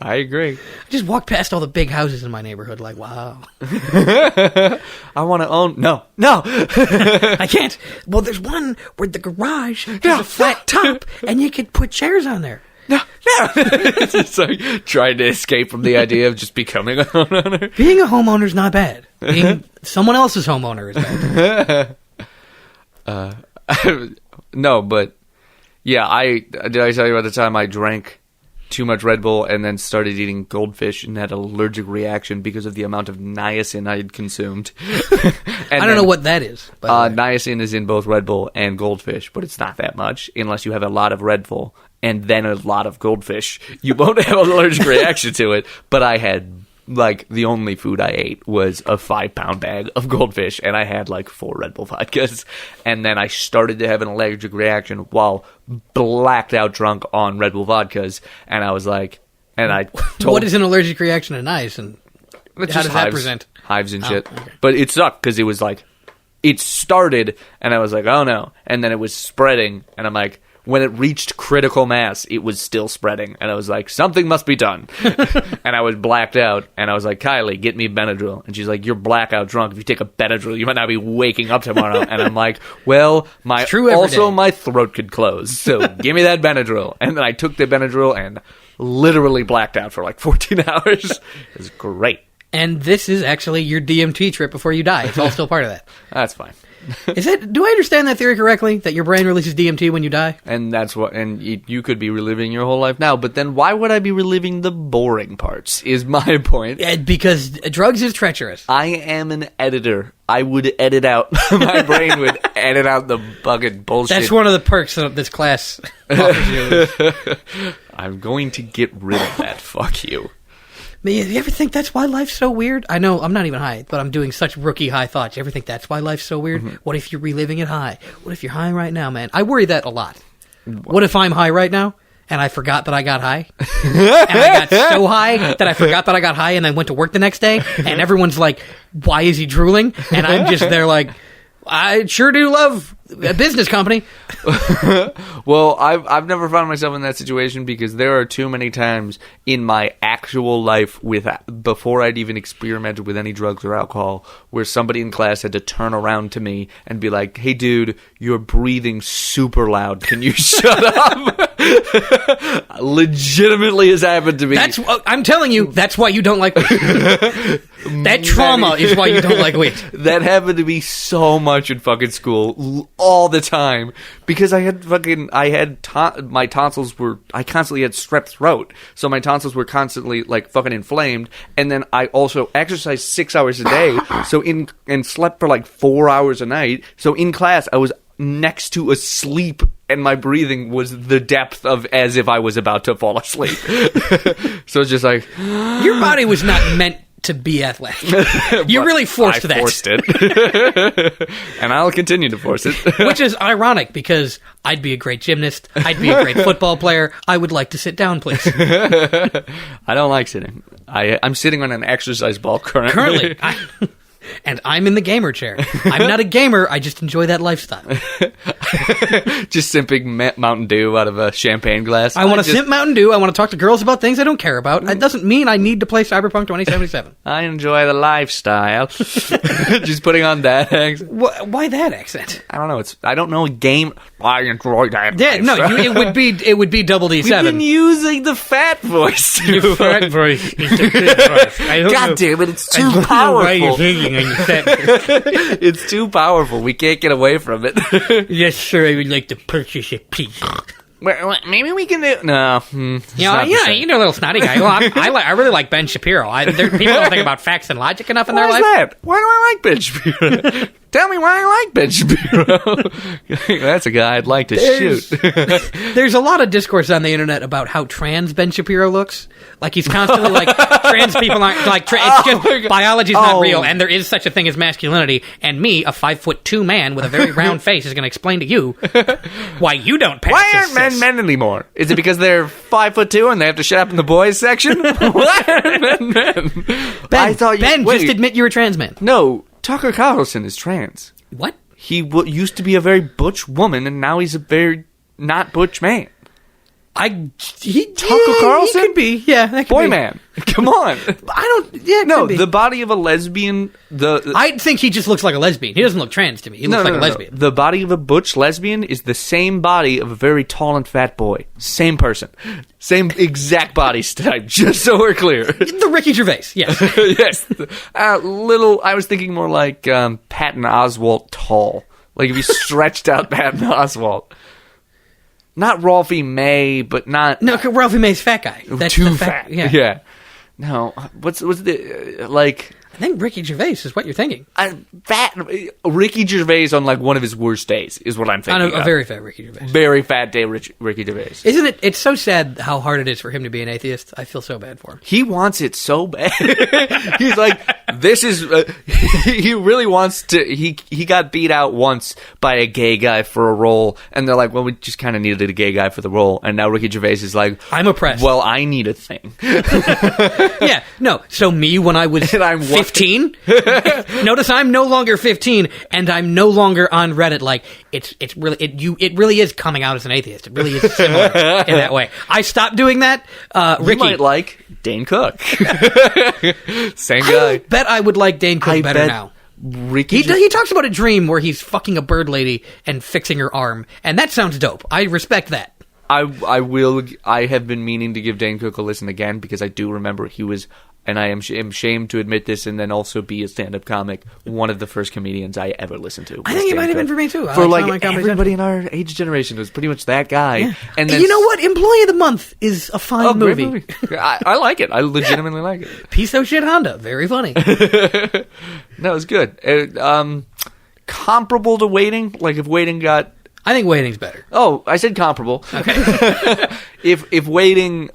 I agree. I just walked past all the big houses in my neighborhood, wow. I want to own. No, I can't. Well, there's one where the garage has a flat top, and you could put chairs on there. No. It's just trying to escape from the idea of just becoming a homeowner. Being a homeowner's not bad. Being someone else's homeowner is bad. No, but yeah, did I tell you about the time I drank too much Red Bull and then started eating goldfish and had an allergic reaction because of the amount of niacin I had consumed. I don't know what that is. Niacin is in both Red Bull and goldfish, but it's not that much unless you have a lot of Red Bull and then a lot of goldfish. You won't have an allergic reaction to it, but I had... Like, the only food I ate was a 5-pound bag of goldfish, and I had, like, 4 Red Bull vodkas. And then I started to have an allergic reaction while blacked out drunk on Red Bull vodkas. And I was like, and I told... What is an allergic reaction to niacin? How does that present? Hives and shit. Okay. But it sucked, because it was like, it started, and I was like, oh no. And then it was spreading, and I'm like... When it reached critical mass, it was still spreading. And I was like, something must be done. And I was blacked out. And I was like, Kylie, get me Benadryl. And she's like, you're blackout drunk. If you take a Benadryl, you might not be waking up tomorrow. And I'm like, well, my throat could close. So give me that Benadryl. And then I took the Benadryl and literally blacked out for like 14 hours. It was great. And this is actually your DMT trip before you die. It's all still part of that. That's fine. Do I understand that theory correctly? That your brain releases DMT when you die? And that's what, and you could be reliving your whole life now, but then why would I be reliving the boring parts, is my point. Yeah, because drugs is treacherous. I am an editor. I would edit out, my brain would edit out the fucking bullshit. That's one of the perks of this class offers you. I'm going to get rid of that. Fuck you. You ever think that's why life's so weird? I know I'm not even high, but I'm doing such rookie high thoughts. You ever think that's why life's so weird? Mm-hmm. What if you're reliving it high? What if you're high right now, man? I worry that a lot. What if I'm high right now and I forgot that I got high? And I got so high that I forgot that I got high and I went to work the next day and everyone's like, why is he drooling? And I'm just there like, I sure do love a business company. Well, I've never found myself in that situation because there are too many times in my actual life before I'd even experimented with any drugs or alcohol where somebody in class had to turn around to me and be like, hey dude, you're breathing super loud. Can you shut up? Legitimately has happened to me. I'm telling you, that's why you don't like weed. That trauma is why you don't like weed. That happened to me so much in fucking school. All the time, because my tonsils were, I constantly had strep throat, so my tonsils were constantly like fucking inflamed, and then I also exercised 6 hours a day, and slept for like 4 hours a night, so in class I was next to asleep, and my breathing was the depth of as if I was about to fall asleep. So it's just like, your body was not meant to be athletic. You really forced that. I forced it. And I'll continue to force it. Which is ironic, because I'd be a great gymnast. I'd be a great football player. I would like to sit down, please. I don't like sitting. I'm sitting on an exercise ball currently. And I'm in the gamer chair. I'm not a gamer. I just enjoy that lifestyle. Just simping Mountain Dew out of a champagne glass. I want to simp Mountain Dew. I want to talk to girls about things I don't care about. It doesn't mean I need to play Cyberpunk 2077. I enjoy the lifestyle. Just putting on that accent. Why that accent? I don't know. I don't know a game. I enjoy that. Yeah, no, it would be Double D7. We've been using the fat voice. The fat voice is the good voice. God damn it! It's too powerful. It's too powerful. We can't get away from it. Yes, sir. I would like to purchase a piece. Well, maybe we can do... No. You're a little snotty guy. Well, I really like Ben Shapiro. People don't think about facts and logic enough in their life. Why is that? Why do I like Ben Shapiro? Tell me why I like Ben Shapiro. That's a guy I'd like to shoot. There's a lot of discourse on the internet about how trans Ben Shapiro looks. Like, he's constantly like, trans people aren't like, it's just, biology's not real, and there is such a thing as masculinity, and me, a 5'2" man with a very round face, is going to explain to you why you don't pass. Why aren't men anymore? Is it because they're 5'2" and they have to shut up in the boys section? Why aren't men? Ben, just admit you're a trans man. No. Tucker Carlson is trans. What? He used to be a very butch woman, and now he's a very not butch man. Tucker Carlson? He could be. Yeah, that could Boy be. Man. Come on. No, the body of a lesbian... I think he just looks like a lesbian. He doesn't look trans to me. He looks like a lesbian. The body of a butch lesbian is the same body of a very tall and fat boy. Same person. Same exact body type, just so we're clear. The Ricky Gervais, yes. Yes. I was thinking more like Patton Oswalt tall. Like if you stretched out Patton Oswalt. Not Ralphie May, but not... No, Ralphie May's fat guy. That's too the fat. Yeah. No, what's the... like... I think Ricky Gervais is what you're thinking. Fat Ricky Gervais on like one of his worst days is what I'm thinking. A very fat Ricky Gervais. Very fat day, Ricky Gervais. Isn't it? It's so sad how hard it is for him to be an atheist. I feel so bad for him. He wants it so bad. He's like, this is. He really wants to. He got beat out once by a gay guy for a role, and they're like, well, we just kind of needed a gay guy for the role, and now Ricky Gervais is like, I'm oppressed. Well, I need a thing. Yeah, no. So me when I was 15. Notice I'm no longer 15, and I'm no longer on Reddit. Like it really is coming out as an atheist. It really is similar in that way. I stopped doing that. Ricky You might like Dane Cook. Same guy. I bet I would like Dane Cook better now. Ricky He talks about a dream where he's fucking a bird lady and fixing her arm, and that sounds dope. I respect that. I will. I have been meaning to give Dane Cook a listen again because I do remember he was, and I am ashamed to admit this, and then also be a stand-up comic, one of the first comedians I ever listened to. I think it might have been for me too. For like everybody in our age generation, it was pretty much that guy. Yeah. And then, you know what? Employee of the Month is a fine movie. I like it. I legitimately like it. Piece of shit Honda, very funny. No, it's good. Comparable to Waiting, like if Waiting got. I think Waiting's better. Oh, I said comparable. Okay. If Waiting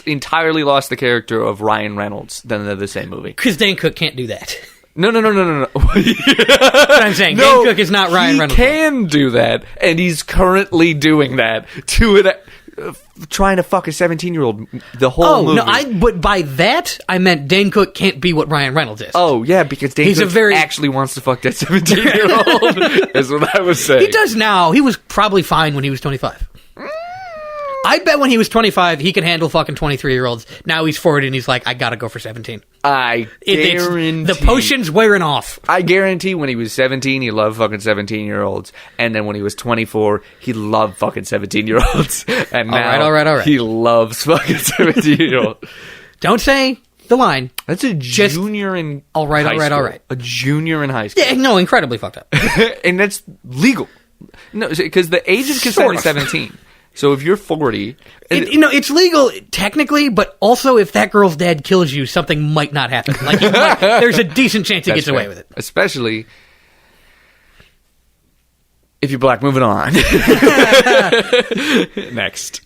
entirely lost the character of Ryan Reynolds, then they're the same movie. Because Dane Cook can't do that. No. What I'm saying, Dane Cook is not Ryan Reynolds. He can do that, and he's currently doing that to it. Trying to fuck a 17-year-old the whole movie. No, but by that I meant Dane Cook can't be what Ryan Reynolds is. Oh yeah, because Dane Cook actually wants to fuck that 17-year-old. Is what I was saying. He does now. He was probably fine when he was 25. I bet when he was 25, he could handle fucking 23-year-olds. Now he's 40 and he's like, I gotta go for 17. I guarantee. The potion's wearing off. I guarantee when he was 17, he loved fucking 17-year-olds. And then when he was 24, he loved fucking 17-year-olds. And now all right. He loves fucking 17-year-olds. Don't say the line. That's a junior in all right. A junior in high school. Yeah, no, incredibly fucked up. And that's legal. No, because the age of consent is 17. So if you're 40... it's legal technically, but also if that girl's dad kills you, something might not happen. Like there's a decent chance he gets away with it. Especially if you're black. Moving on. Next.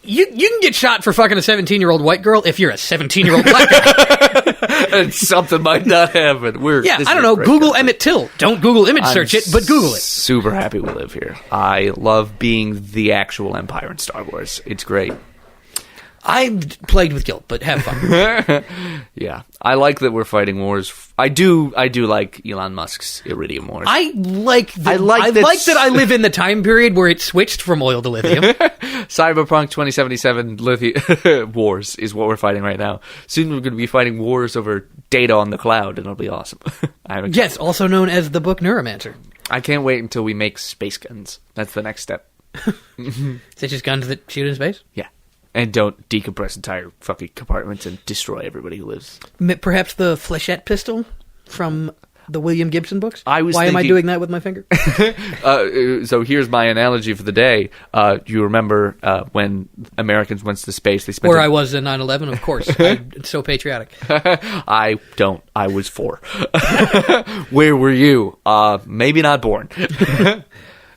You can get shot for fucking a 17-year-old white girl if you're a 17-year-old black guy. And something might not happen. I don't know. Google Emmett Till. Don't Google image search it, but Google it. Super happy we live here. I love being the actual Empire in Star Wars. It's great. I'm plagued with guilt, but have fun. Yeah, I like that we're fighting wars. I do like Elon Musk's Iridium Wars. I like that I live in the time period where it switched from oil to lithium. Cyberpunk 2077 lithium wars is what we're fighting right now. Soon we're going to be fighting wars over data on the cloud, and it'll be awesome. Yes, also known as the book Neuromancer. I can't wait until we make space guns. That's the next step. Is it just guns that shoot in space? Yeah. And don't decompress entire fucking compartments and destroy everybody who lives. Perhaps the flechette pistol from the William Gibson books? Why am I doing that with my finger? So here's my analogy for the day. You remember when Americans went to space? They spent Where I was in 9/11, of course. I'm so patriotic. I don't. I was 4. Where were you? Maybe not born.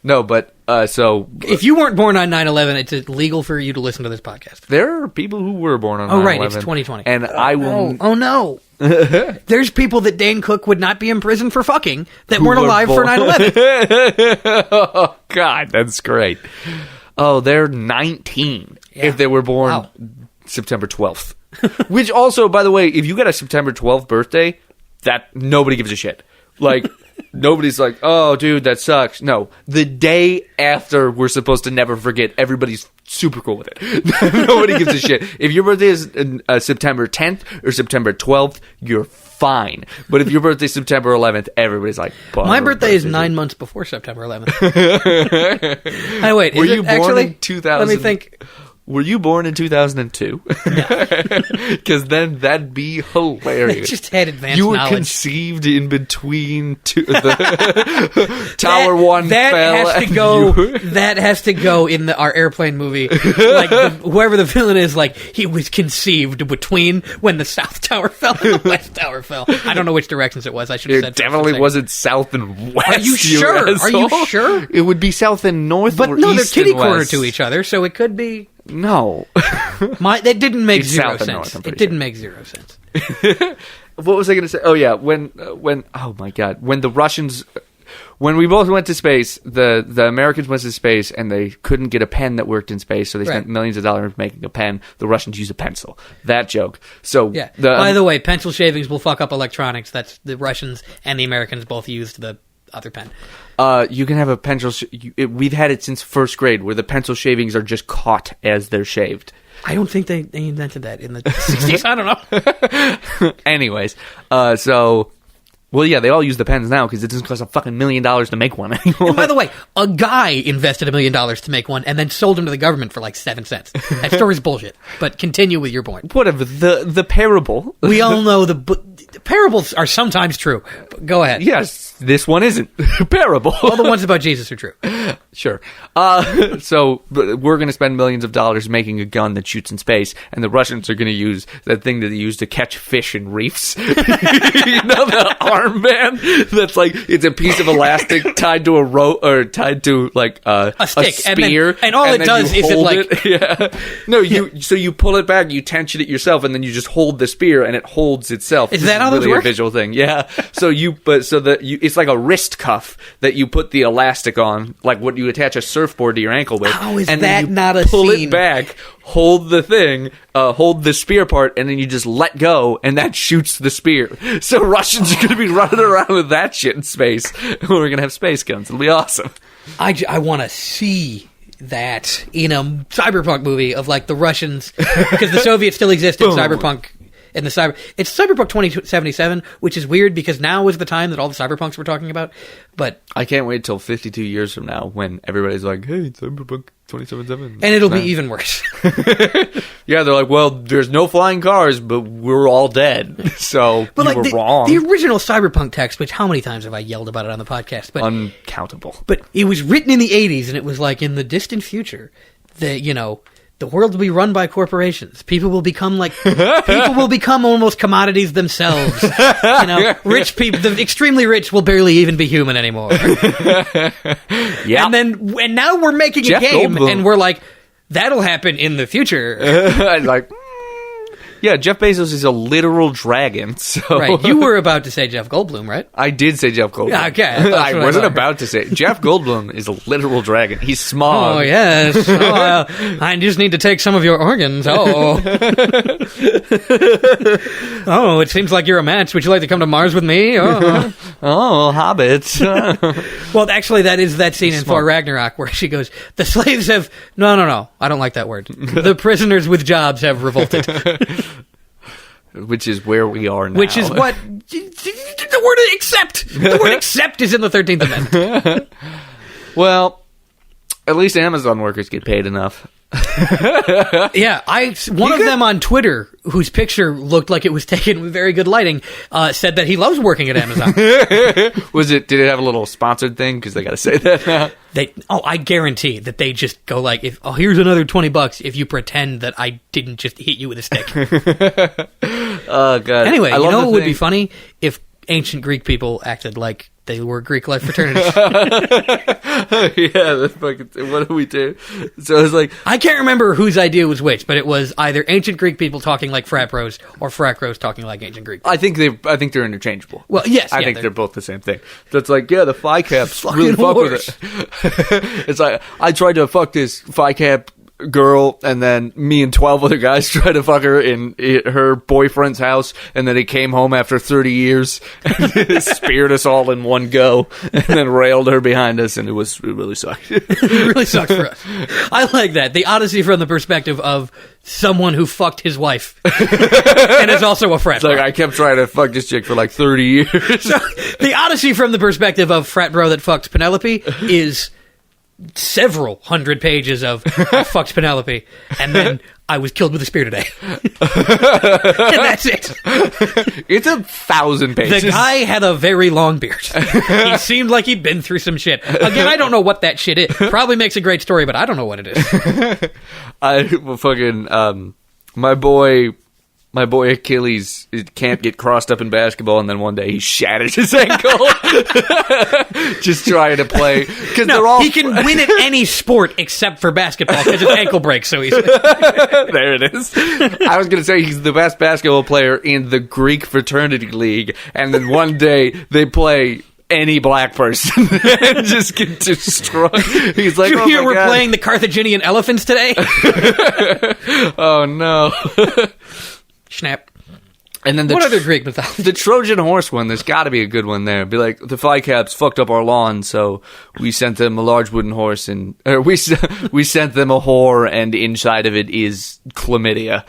No, but so... If you weren't born on 9/11, it's illegal for you to listen to this podcast. There are people who were born on 9/11. Oh, right, it's 2020. And I will... Oh, no. There's people that Dane Cook would not be in prison for fucking that weren't alive for 9/11. Oh, God, that's great. Oh, they're 19 if they were born September 12th. Which also, by the way, if you got a September 12th birthday, that nobody gives a shit. Like... Nobody's like, oh, dude, that sucks. No, the day after we're supposed to never forget, everybody's super cool with it. Nobody gives a shit. If your birthday is September 10th or September 12th, you're fine. But if your birthday is September 11th, everybody's like, my birthday is 9 months before September 11th. Hey, wait, were you born in 2000? Let me think. were you born in 2002? Because then that'd be hilarious. They just had advanced you were knowledge. Conceived in between the Tower 1 that fell. Has to go. That has to go in our airplane movie. Like whoever the villain is, like he was conceived between when the South Tower fell and the West Tower fell. I don't know which directions it was. I should have said. It definitely wasn't south and west. Are you sure? Are you sure? It would be south and north, But or no, they're east kitty and corner west. to each other, so it could be. No. That didn't make It's zero south and north, sense. I'm It pretty didn't make zero sense. What was I going to say? Oh yeah, when oh my god, when the Russians, when we both went to space, the Americans went to space and they couldn't get a pen that worked in space, so they spent millions of dollars making a pen. The Russians used a pencil. That joke. So Yeah. By the way, pencil shavings will fuck up electronics. That's the Russians and the Americans both used the other pen. You can have a pencil. We've had it since first grade, where the pencil shavings are just caught as they're shaved. I don't think they invented that in the 60s. I don't know. Anyways, well, yeah, they all use the pens now because it doesn't cost $1 million to make one anymore. And by the way, a guy invested $1 million to make one and then sold them to the government for like 7 cents. That story's bullshit. But continue with your point. Whatever, the parable. We all know the parables are sometimes true. Go ahead. Yes, this one isn't. Parable. All the ones about Jesus are true. Sure. So we're going to spend millions of dollars making a gun that shoots in space, and the Russians are going to use that thing that they use to catch fish in reefs. You know the armband that's like, it's a piece of elastic tied to a rope or tied to like a stick, spear, and all it does is it like yeah. No, so you pull it back, you tension it yourself, and then you just hold the spear, and it holds itself. Is that how those really work? A visual thing, yeah. So it's like a wrist cuff that you put the elastic on, like what you attach a surfboard to your ankle with. How is and that then you not a pull scene? it back, hold the thing, hold the spear part, and then you just let go, and that shoots the spear. So Russians are going to be running around with that shit in space. We're going to have space guns. It'll be awesome. I want to see that in a cyberpunk movie of like the Russians, because the Soviets still exist in cyberpunk. It's Cyberpunk 2077, which is weird because now is the time that all the cyberpunks we're talking about. But I can't wait till 52 years from now when everybody's like, "Hey, Cyberpunk 2077," and it'll be even worse. Yeah, they're like, "Well, there's no flying cars, but we're all dead." So But you like were wrong. the original cyberpunk text, which how many times have I yelled about it on the podcast? But Uncountable. But it was written in the 80s, and it was like in the distant future that, the world will be run by corporations. People will become almost commodities themselves. Rich people, the extremely rich will barely even be human anymore. Yeah. And now we're making Jeff a game, Goldblum. and we're like, that'll happen in the future. Like, yeah, Jeff Bezos is a literal dragon. So Right. You were about to say Jeff Goldblum, right? I did say Jeff Goldblum. Yeah, okay. I wasn't about to say Jeff Goldblum is a literal dragon. He's smog. Oh, yes. I just need to take some of your organs. Oh. Oh, it seems like you're a match. Would you like to come to Mars with me? Oh, hobbits. Well, actually, that is that scene in Thor Ragnarok where she goes, the slaves have... No. I don't like that word. The prisoners with jobs have revolted. Which is where we are now. Which is what... The word accept! The word accept is in the 13th Amendment. Well, at least Amazon workers get paid enough. Yeah, one of them on Twitter, whose picture looked like it was taken with very good lighting, said that he loves working at Amazon. Did it have a little sponsored thing? Because they got to say that now. I guarantee that they just go like, here's another $20 if you pretend that I didn't just hit you with a stick. Oh, God. Anyway, what would be funit's if ancient Greek people acted like they were Greek life fraternities. Yeah, that's fucking. What do we do? So it's like, I can't remember whose idea was which, but it was either ancient Greek people talking like frat bros or frat bros talking like ancient Greek. I think they're interchangeable. Well, yes, I think they're both the same thing. So it's like, yeah, the phi caps really fuck with it. It's like, I tried to fuck this phi cap girl, and then me and 12 other guys tried to fuck her in her boyfriend's house, and then he came home after 30 years and speared us all in one go, and then railed her behind us, and it really sucked. It really sucked for us. I like that. The Odyssey from the perspective of someone who fucked his wife and is also a frat. It's like, I kept trying to fuck this chick for like 30 years. So, the Odyssey from the perspective of frat bro that fucked Penelope is several hundred pages of I fucked Penelope, and then I was killed with a spear today. And that's it. It's 1,000 pages. The guy had a very long beard. He seemed like he'd been through some shit. Again, I don't know what that shit is. Probably makes a great story, but I don't know what it is. My boy Achilles can't get crossed up in basketball, and then one day he shattered his ankle just trying to play. He can win at any sport except for basketball because his ankle breaks so easily. There it is. I was going to say he's the best basketball player in the Greek fraternity league, and then one day they play any black person and just get destroyed. He's like, "Did you hear we're playing the Carthaginian elephants today?" Oh no. Snap. And then what other Greek mythology? The Trojan horse one, there's got to be a good one there. Be like, the Phycaps fucked up our lawn, so we sent them a large wooden horse, and we sent them a whore, and inside of it is chlamydia.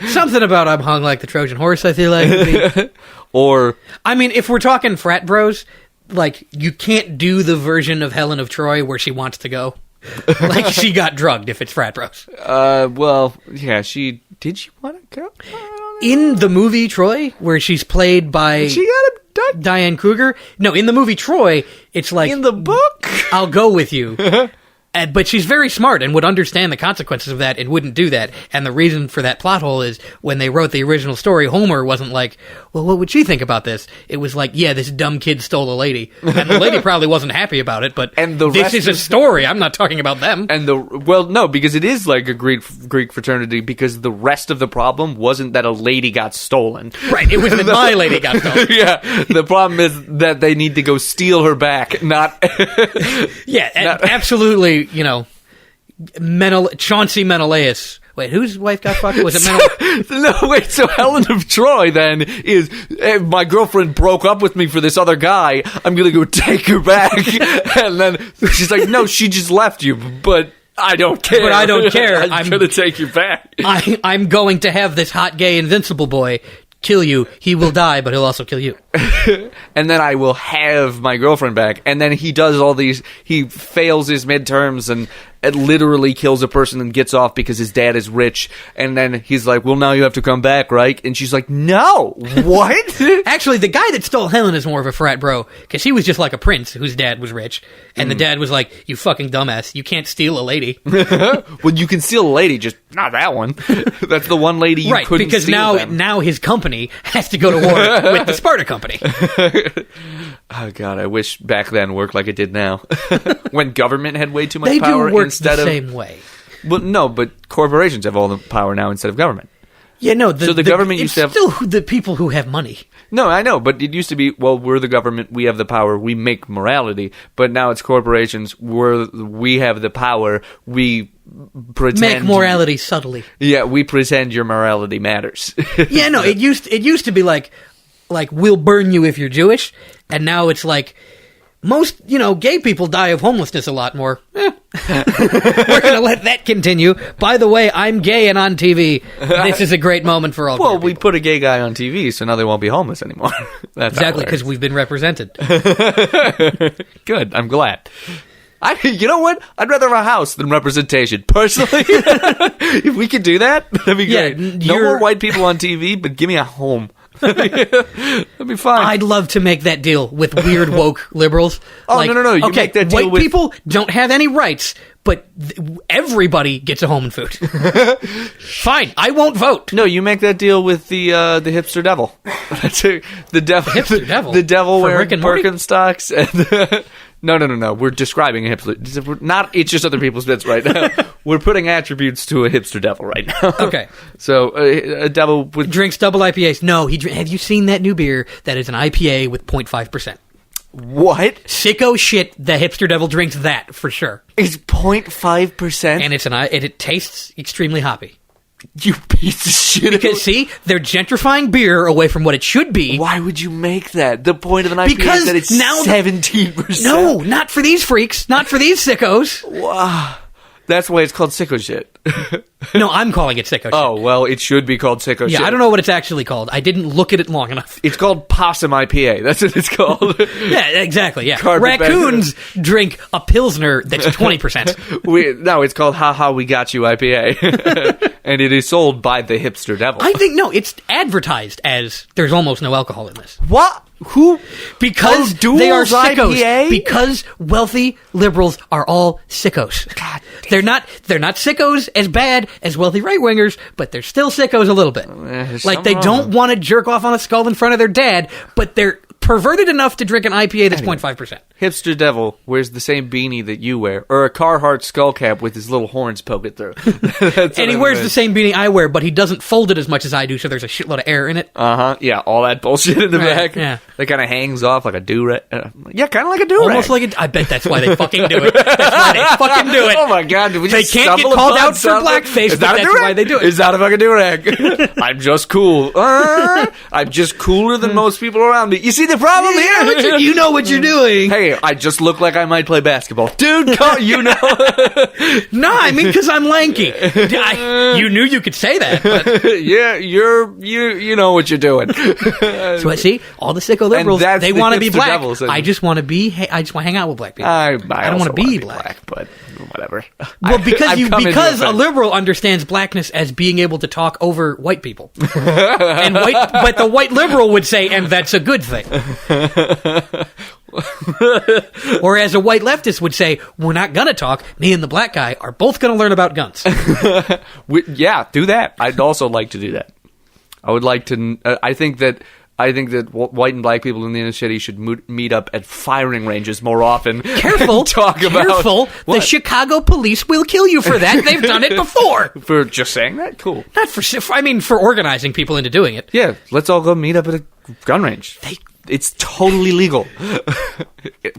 Something about I'm hung like the Trojan horse, I feel like. Or, I mean, if we're talking frat bros, like, you can't do the version of Helen of Troy where she wants to go. Like, she got drugged if it's frat bros. Well, yeah, did she want to go? In the movie Troy, where she's played by She got a Diane Kruger. No, in the movie Troy, it's like, in the book? I'll go with you. But she's very smart and would understand the consequences of that and wouldn't do that. And the reason for that plot hole is when they wrote the original story, Homer wasn't like, well, what would she think about this? It was like, yeah, this dumb kid stole a lady. And the lady probably wasn't happy about it, but this is a story. I'm not talking about them. And no, because it is like a Greek fraternity, because the rest of the problem wasn't that a lady got stolen. Right, it was that my lady got stolen. Yeah, the problem is that they need to go steal her back, not... Yeah, absolutely. You know, Chauncey Menelaus. Wait, whose wife got fucked? Was it Menelaus? No, wait, so Helen of Troy then is, hey, my girlfriend broke up with me for this other guy, I'm gonna go take her back. And then she's like, no, she just left you, but I don't care. But I don't care. I'm gonna take you back. I'm going to have this hot, gay, invincible boy kill you. He will die, but he'll also kill you. And then I will have my girlfriend back. And then he does all these, he fails his midterms and literally kills a person and gets off because his dad is rich. And then he's like, well, now you have to come back, right? And she's like, no, what? Actually, the guy that stole Helen is more of a frat bro, because he was just like a prince whose dad was rich. And the dad was like, you fucking dumbass, you can't steal a lady. Well, you can steal a lady, just not that one. That's the one lady you couldn't because steal. Now his company has to go to war with the Sparta company. Oh God, I wish back then worked like it did now. When government had way too much they power do work instead the of same way. Well, no, but corporations have all the power now instead of government. Yeah, no. So the government used to have still the people who have money. No, I know, but it used to be, well, we're the government, we have the power, we make morality. But now it's corporations, we have the power, we pretend make morality subtly. Yeah, we pretend your morality matters. Yeah, no, it used to be like we'll burn you if you're Jewish, and now it's like most, gay people die of homelessness a lot more. We're going to let that continue. By the way, I'm gay and on TV. This is a great moment for all. Well, we put a gay guy on TV, so now they won't be homeless anymore. That's exactly, because we've been represented. Good, I'm glad. You know what? I'd rather have a house than representation, personally. If we could do that, that'd be great. No more white people on TV, but give me a home. That'd be fine. I'd love to make that deal with weird woke liberals. Oh, no. You make that deal white people don't have any rights, but everybody gets a home and food. Fine, I won't vote. No, you make that deal with the hipster devil. That's it. The devil. Hipster devil. The devil For wearing Rick and Morty? Birkenstocks. And No. We're describing a hipster. We're not. It's just other people's bits right now. We're putting attributes to a hipster devil right now. Okay. So a devil with drinks double IPAs. No, have you seen that new beer that is an IPA with 0.5%? What? Sicko shit. The hipster devil drinks that for sure. It's 0.5%, and it tastes extremely hoppy. You piece of shit. Because, see, they're gentrifying beer away from what it should be. Why would you make that? The point of an IPA is that it's now 17%. No, not for these freaks. Not for these sickos. Wow. That's why it's called sicko shit. No, I'm calling it sicko shit. Oh, well, it should be called sicko shit. Yeah, I don't know what it's actually called. I didn't look at it long enough. It's called Possum IPA. That's what it's called. Yeah, exactly, yeah. Carpet Raccoons drink a Pilsner that's 20%. No, it's called Ha We Got You IPA. And it is sold by the hipster devil. I think, no, it's advertised as there's almost no alcohol in this. What? Who? Because they are sickos. IPA? Because wealthy liberals are all sickos. God, they're not sickos as bad as wealthy right wingers, but they're still sickos a little bit. Like they don't want to jerk off on a skull in front of their dad, but they're perverted enough to drink an IPA that's 0.5%. Hipster devil wears the same beanie that you wear, or a Carhartt skull cap with his little horns poking through. And he wears the same beanie I wear, but he doesn't fold it as much as I do, so there's a shitload of air in it. Yeah, all that bullshit in the back. Yeah. That kind of hangs off like a do-rag. Yeah, kind of like a do-rag. Almost like I bet that's why they fucking do it. That's why they fucking do it. Oh my god, did we they just can't get called out for blackface, but that's why they do it. Is that a fucking do-rag? I'm just cool. I'm just cooler than most people around me. You see the problem here? You know what you're doing. Hey, I just look like I might play basketball. Dude, you know. No, I mean because I'm lanky. You knew you could say that. But. Yeah, you know what you're doing. So see, all the sicko liberals, they want to be black. I just want to hang out with black people. I don't want to be black, but whatever. Well, because a liberal understands blackness as being able to talk over white people, but the white liberal would say, and that's a good thing. Or as a white leftist would say, we're not gonna talk. Me and the black guy are both gonna learn about guns. Yeah, do that. I'd also like to do that. I would like to. I think that white and black people in the inner city should meet up at firing ranges more often. Careful, careful. The Chicago police will kill you for that. They've done it before. For just saying that? Cool. Not for organizing people into doing it. Yeah, let's all go meet up at a gun range. It's totally legal.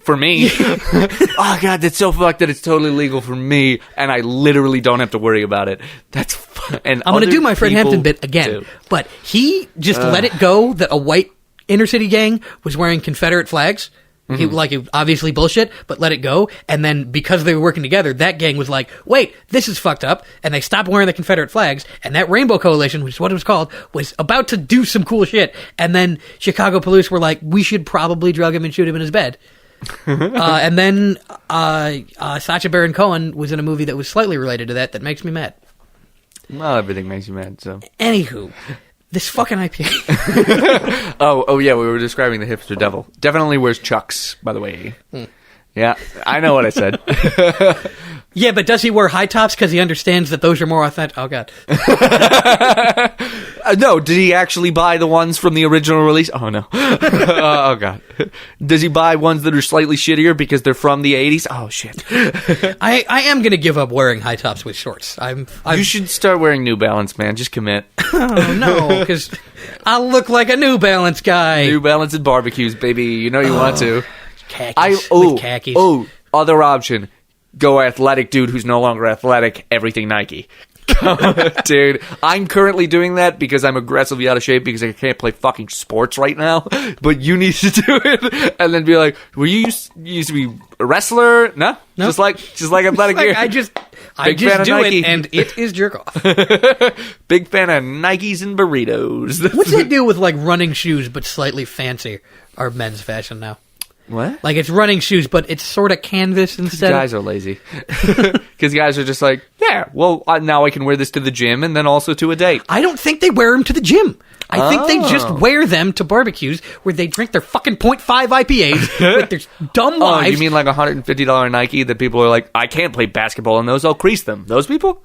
For me. Oh, God, that's so fucked that it's totally legal for me, and I literally don't have to worry about it. That's fun. And I'm going to do my Fred Hampton bit again, but he just let it go that a white inner city gang was wearing Confederate flags. It obviously bullshit, but let it go. And then because they were working together, that gang was like, wait, this is fucked up. And they stopped wearing the Confederate flags. And that Rainbow Coalition, which is what it was called, was about to do some cool shit. And then Chicago police were like, we should probably drug him and shoot him in his bed. And then Sacha Baron Cohen was in a movie that was slightly related to that makes me mad. Well, everything makes you mad, so. Anywho. This fucking IPA. Oh yeah, we were describing the hipster devil. Definitely wears Chucks, by the way. Yeah, I know what I said. Yeah, but does he wear high tops because he understands that those are more authentic? Oh, God. No, did he actually buy the ones from the original release? Oh, no. Oh, God. Does he buy ones that are slightly shittier because they're from the 80s? Oh, shit. I am going to give up wearing high tops with shorts. You should start wearing New Balance, man. Just commit. Oh, no, because I look like a New Balance guy. New Balance and barbecues, baby. You know you want to. Khakis. With khakis. Oh, other option. Go athletic dude who's no longer athletic, everything Nike. Dude, I'm currently doing that because I'm aggressively out of shape because I can't play fucking sports right now. But you need to do it and then be like, "Were you used to be a wrestler?" No, just like athletic gear. I just do it, and it is jerk off. Big fan of Nikes and burritos. What's that deal with like running shoes but slightly fancy? Are men's fashion now? What? Like it's running shoes, but it's sort of canvas instead. Guys are lazy. Because guys are just like, yeah, well, now I can wear this to the gym and then also to a date. I don't think they wear them to the gym. I think they just wear them to barbecues where they drink their fucking 0.5 IPAs with their dumb wives. Oh, you mean like a $150 Nike that people are like, I can't play basketball in those, I'll crease them. Those people?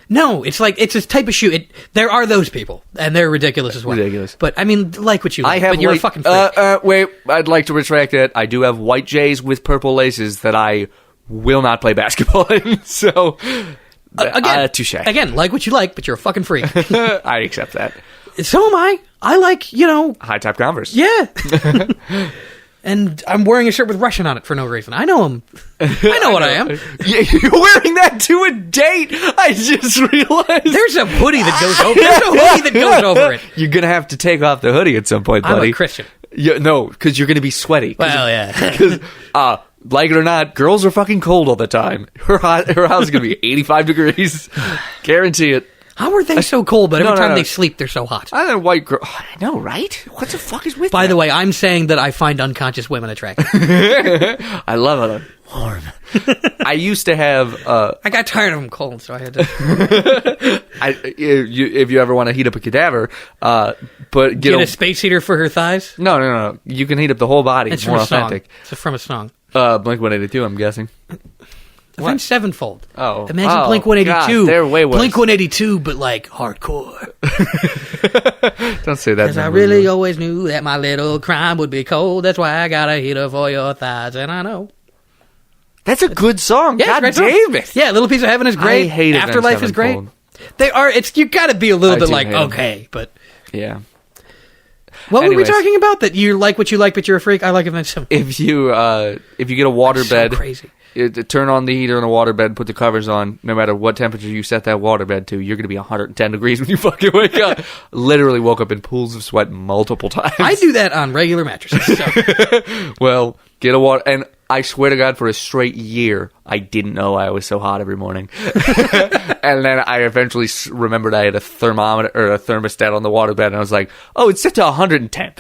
No, it's like, it's a type of shoe. There are those people, and they're ridiculous as well. Ridiculous. But, I mean, like what you like, but you're a fucking freak. Wait, I'd like to retract it. I do have white J's with purple laces that I will not play basketball in, so... Again, touche. Again, like what you like, but you're a fucking freak. I accept that. So am I. I like, high-top Converse. Yeah. And I'm wearing a shirt with Russian on it for no reason. I know him. I know what I am. Yeah, you're wearing that to a date. I just realized. There's a hoodie that goes over. There's a hoodie that goes over it. You're going to have to take off the hoodie at some point, buddy. I'm a Christian. Yeah, no, because you're going to be sweaty. Well, yeah. Because like it or not, girls are fucking cold all the time. Her house is going to be 85 degrees. Guarantee it. How are they so cold, but every time they sleep, they're so hot? I know white girl. Oh, I know, right? What the fuck is with By the way, I'm saying that I find unconscious women attractive. I love it. Warm. I used to have... I got tired of them cold, so I had to... if you ever want to heat up a cadaver, but get a space heater for her thighs? No. You can heat up the whole body. It's more from a song. authentic. It's from a song. Blink-182, I'm guessing. Avenged Sevenfold. Oh. Imagine Blink-182. God, they're way worse. Blink-182, but like hardcore. Don't say that. Because I really always knew that my little crime would be cold. That's why I got a heater for your thighs, and I know. That's a good song. Yeah, God damn it. Yeah, Little Piece of Heaven is great. I hate Afterlife is great. They are. You got to be a little bit like, okay, but... Yeah. What were we talking about? That you like what you like, but you're a freak? I like Avenged Sevenfold. If you get a waterbed... So crazy. Turn on the heater in the waterbed, put the covers on, no matter what temperature you set that waterbed to, you're going to be 110 degrees when you fucking wake up. Literally woke up in pools of sweat multiple times. I do that on regular mattresses. So. Well, get a water... And I swear to God, for a straight year, I didn't know I was so hot every morning. And then I eventually remembered I had a thermometer or a thermostat on the waterbed, and I was like, oh, it's set to 110.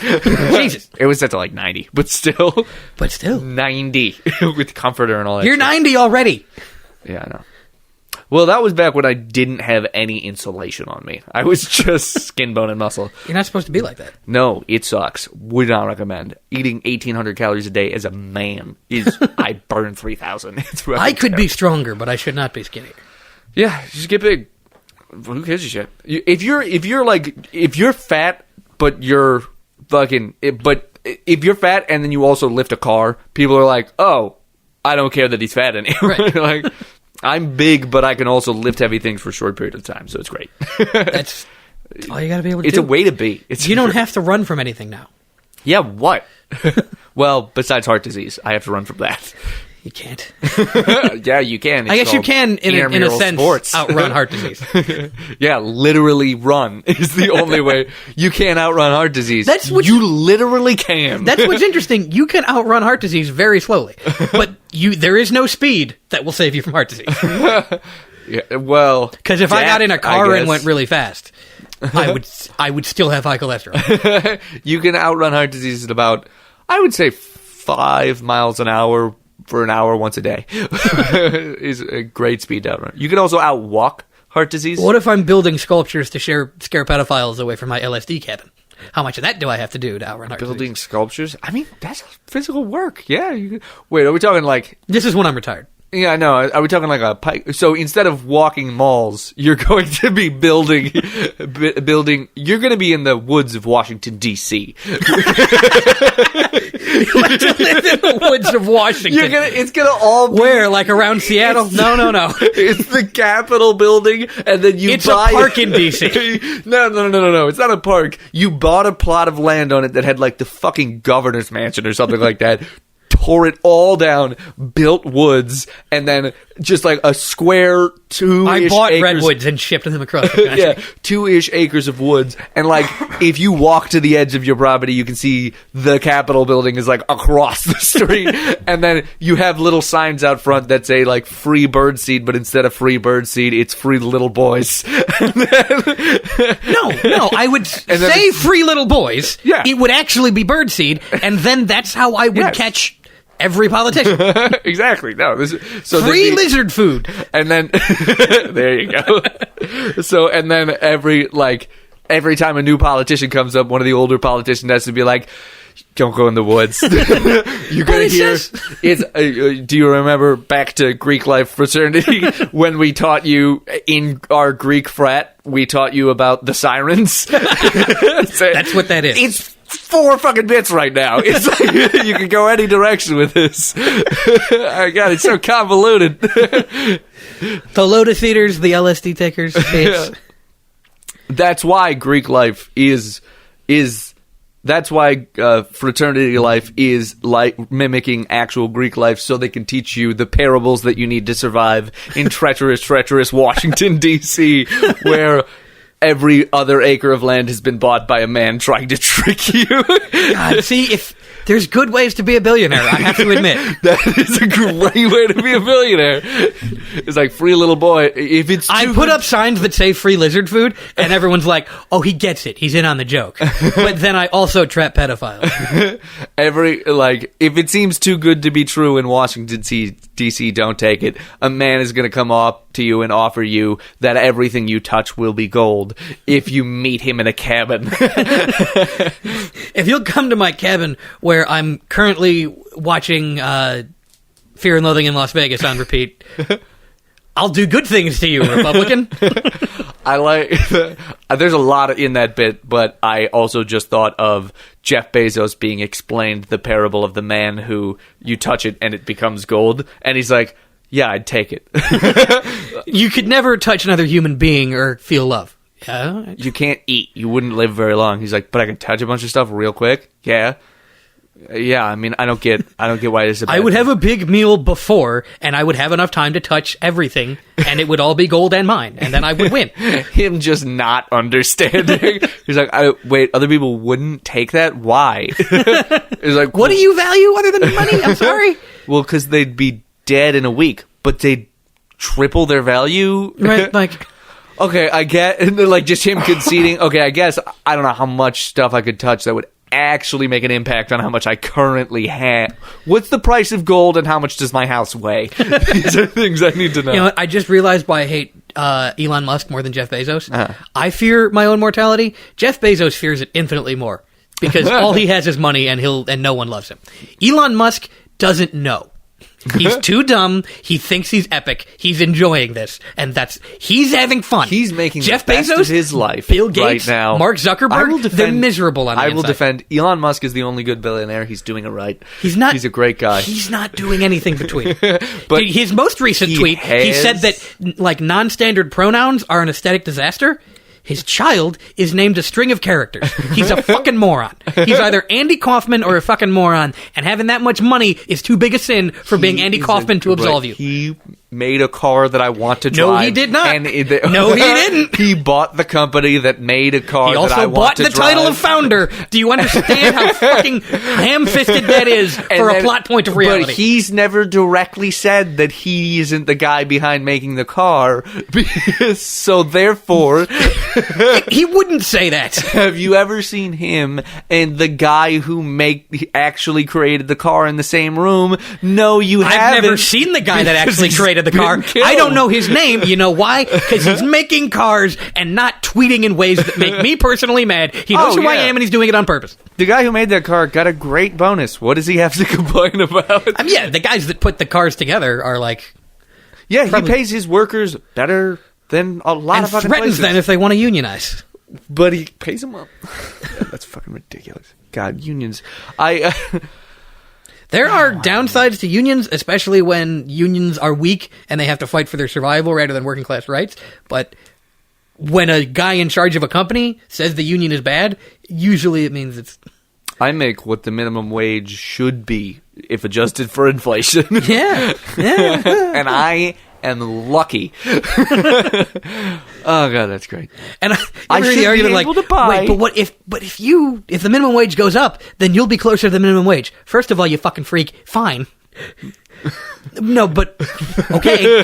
Jesus. It was set to like 90, but still. 90 with comforter and all that. You're 90 already. Yeah, I know. Well, that was back when I didn't have any insulation on me. I was just skin, bone, and muscle. You're not supposed to be like that. No, it sucks. Would not recommend. Eating 1,800 calories a day as a man is... I burn 3,000. I could be stronger, but I should not be skinnier. Yeah, just get big. Who gives a shit? If you're fat, but you're fucking... But if you're fat and then you also lift a car, people are like, oh, I don't care that he's fat anymore. Right. Like... I'm big, but I can also lift heavy things for a short period of time, so it's great. That's all you got to be able to do. It's a way to be. You don't have to run from anything now. Yeah, what? Well, besides heart disease, I have to run from that. You can't. Yeah, you can. I guess you can, in a sense, sports. outrun heart disease. Yeah, literally run is the only way. You can't outrun heart disease. You literally can. That's what's interesting. You can outrun heart disease very slowly, but there is no speed that will save you from heart disease. Yeah, well, because if I got in a car and went really fast, I would still have high cholesterol. You can outrun heart disease at about, I would say, 5 miles an hour. For an hour once a day is a great speed to outrun. You can also outwalk heart disease. What if I'm building sculptures to scare pedophiles away from my LSD cabin? How much of that do I have to do to outrun heart disease? Building sculptures? I mean, that's physical work. Yeah. Wait, are we talking like... This is when I'm retired. Yeah, no. Are we talking like a pike? So instead of walking malls, you're going to be building. You're going to be in the woods of Washington D.C. You want to live in the woods of Washington? It's gonna all be, where, like around Seattle? No. It's the Capitol building, and then it's a park in D.C. No. It's not a park. You bought a plot of land on it that had like the fucking governor's mansion or something like that. Tore it all down, built woods, and then just like a square 2-ish I bought acres. Redwoods and shipped them across the country. Yeah, 2-ish acres of woods. And like, if you walk to the edge of your property, you can see the Capitol building is like across the street. And then you have little signs out front that say like free bird seed, but instead of free bird seed, it's free little boys. No, I would say free little boys. Yeah. It would actually be bird seed, and then that's how I would catch every politician. Exactly. No. Free lizard food. And then there you go. So and then every time a new politician comes up, one of the older politicians has to be like, don't go in the woods. You're going to hear do you remember back to Greek life fraternity when we taught you in our Greek frat, we taught you about the sirens? That's what that is. It's 4 fucking bits right now. It's like you can go any direction with this. Oh God, it's so convoluted. The Lotus Eaters, the LSD takers. That's why Greek life is that's why fraternity life is like mimicking actual Greek life, so they can teach you the parables that you need to survive in treacherous Washington D.C., where every other acre of land has been bought by a man trying to trick you. God, see, There's good ways to be a billionaire, I have to admit. That is a great way to be a billionaire. It's like, free little boy. If it's I put up signs that say free lizard food, and everyone's like, oh, he gets it. He's in on the joke. But then I also trap pedophiles. If it seems too good to be true in Washington, D.C., don't take it. A man is going to come up to you and offer you that everything you touch will be gold if you meet him in a cabin. If you'll come to my cabin where I'm currently watching Fear and Loathing in Las Vegas on repeat, I'll do good things to you, Republican. There's a lot in that bit, but I also just thought of Jeff Bezos being explained the parable of the man who you touch it and it becomes gold, and he's like, yeah, I'd take it. You could never touch another human being or feel love. Yeah. You can't eat. You wouldn't live very long. He's like, but I can touch a bunch of stuff real quick. Yeah. Yeah, I mean, I don't get why this is a bad I would thing. have a big meal before, and I would have enough time to touch everything, and it would all be gold and mine, and then I would win. Him just not understanding. He's like, wait, other people wouldn't take that? Why? He's like, what do you value other than money? I'm sorry. Well, because they'd be dead in a week, but they'd triple their value. Right, like... Okay, I get, and then, like, just him conceding, okay, I guess, I don't know how much stuff I could touch that would actually make an impact on how much I currently have. What's the price of gold and how much does my house weigh? These are things I need to know. You know what? I just realized why I hate Elon Musk more than Jeff Bezos. Uh-huh. I fear my own mortality. Jeff Bezos fears it infinitely more because all he has is money and no one loves him. Elon Musk doesn't know. He's too dumb. He thinks he's epic. He's enjoying this, and he's having fun. He's making Jeff the best Bezos, of his life Bill Gates, right now. Mark Zuckerberg. They're miserable on the inside. I will defend Elon Musk is the only good billionaire. He's doing it right. He's not. He's a great guy. He's not doing anything between. But his most recent tweet, he said that like non-standard pronouns are an aesthetic disaster. His child is named a string of characters. He's a fucking moron. He's either Andy Kaufman or a fucking moron, and having that much money is too big a sin for being Andy Kaufman to absolve you. He made a car that I want to drive. No, he did not. And No, he didn't. He bought the company that made a car He that also I want bought to the drive. title of founder. Do you understand how fucking ham-fisted that is for a plot point of reality? But he's never directly said that he isn't the guy behind making the car. So therefore... He wouldn't say that. Have you ever seen him and the guy who actually created the car in the same room? No, you haven't. I've never seen the guy that actually created the car. I don't know his name. You know why? Because he's making cars and not tweeting in ways that make me personally mad. He knows who I am, and he's doing it on purpose. The guy who made that car got a great bonus. What does he have to complain about? I mean, yeah, the guys that put the cars together are like... Yeah, he pays his workers better than a lot of fucking threatens places. them if they want to unionize. But he pays them up. That's fucking ridiculous. God, unions. There are downsides to unions, especially when unions are weak and they have to fight for their survival rather than working class rights. But when a guy in charge of a company says the union is bad, usually it means it's... I make what the minimum wage should be if adjusted for inflation. Yeah. And I am lucky. Oh god, that's great. And I should be able to buy. Wait, but if the minimum wage goes up, then you'll be closer to the minimum wage. First of all, you fucking freak. Fine. No, but okay.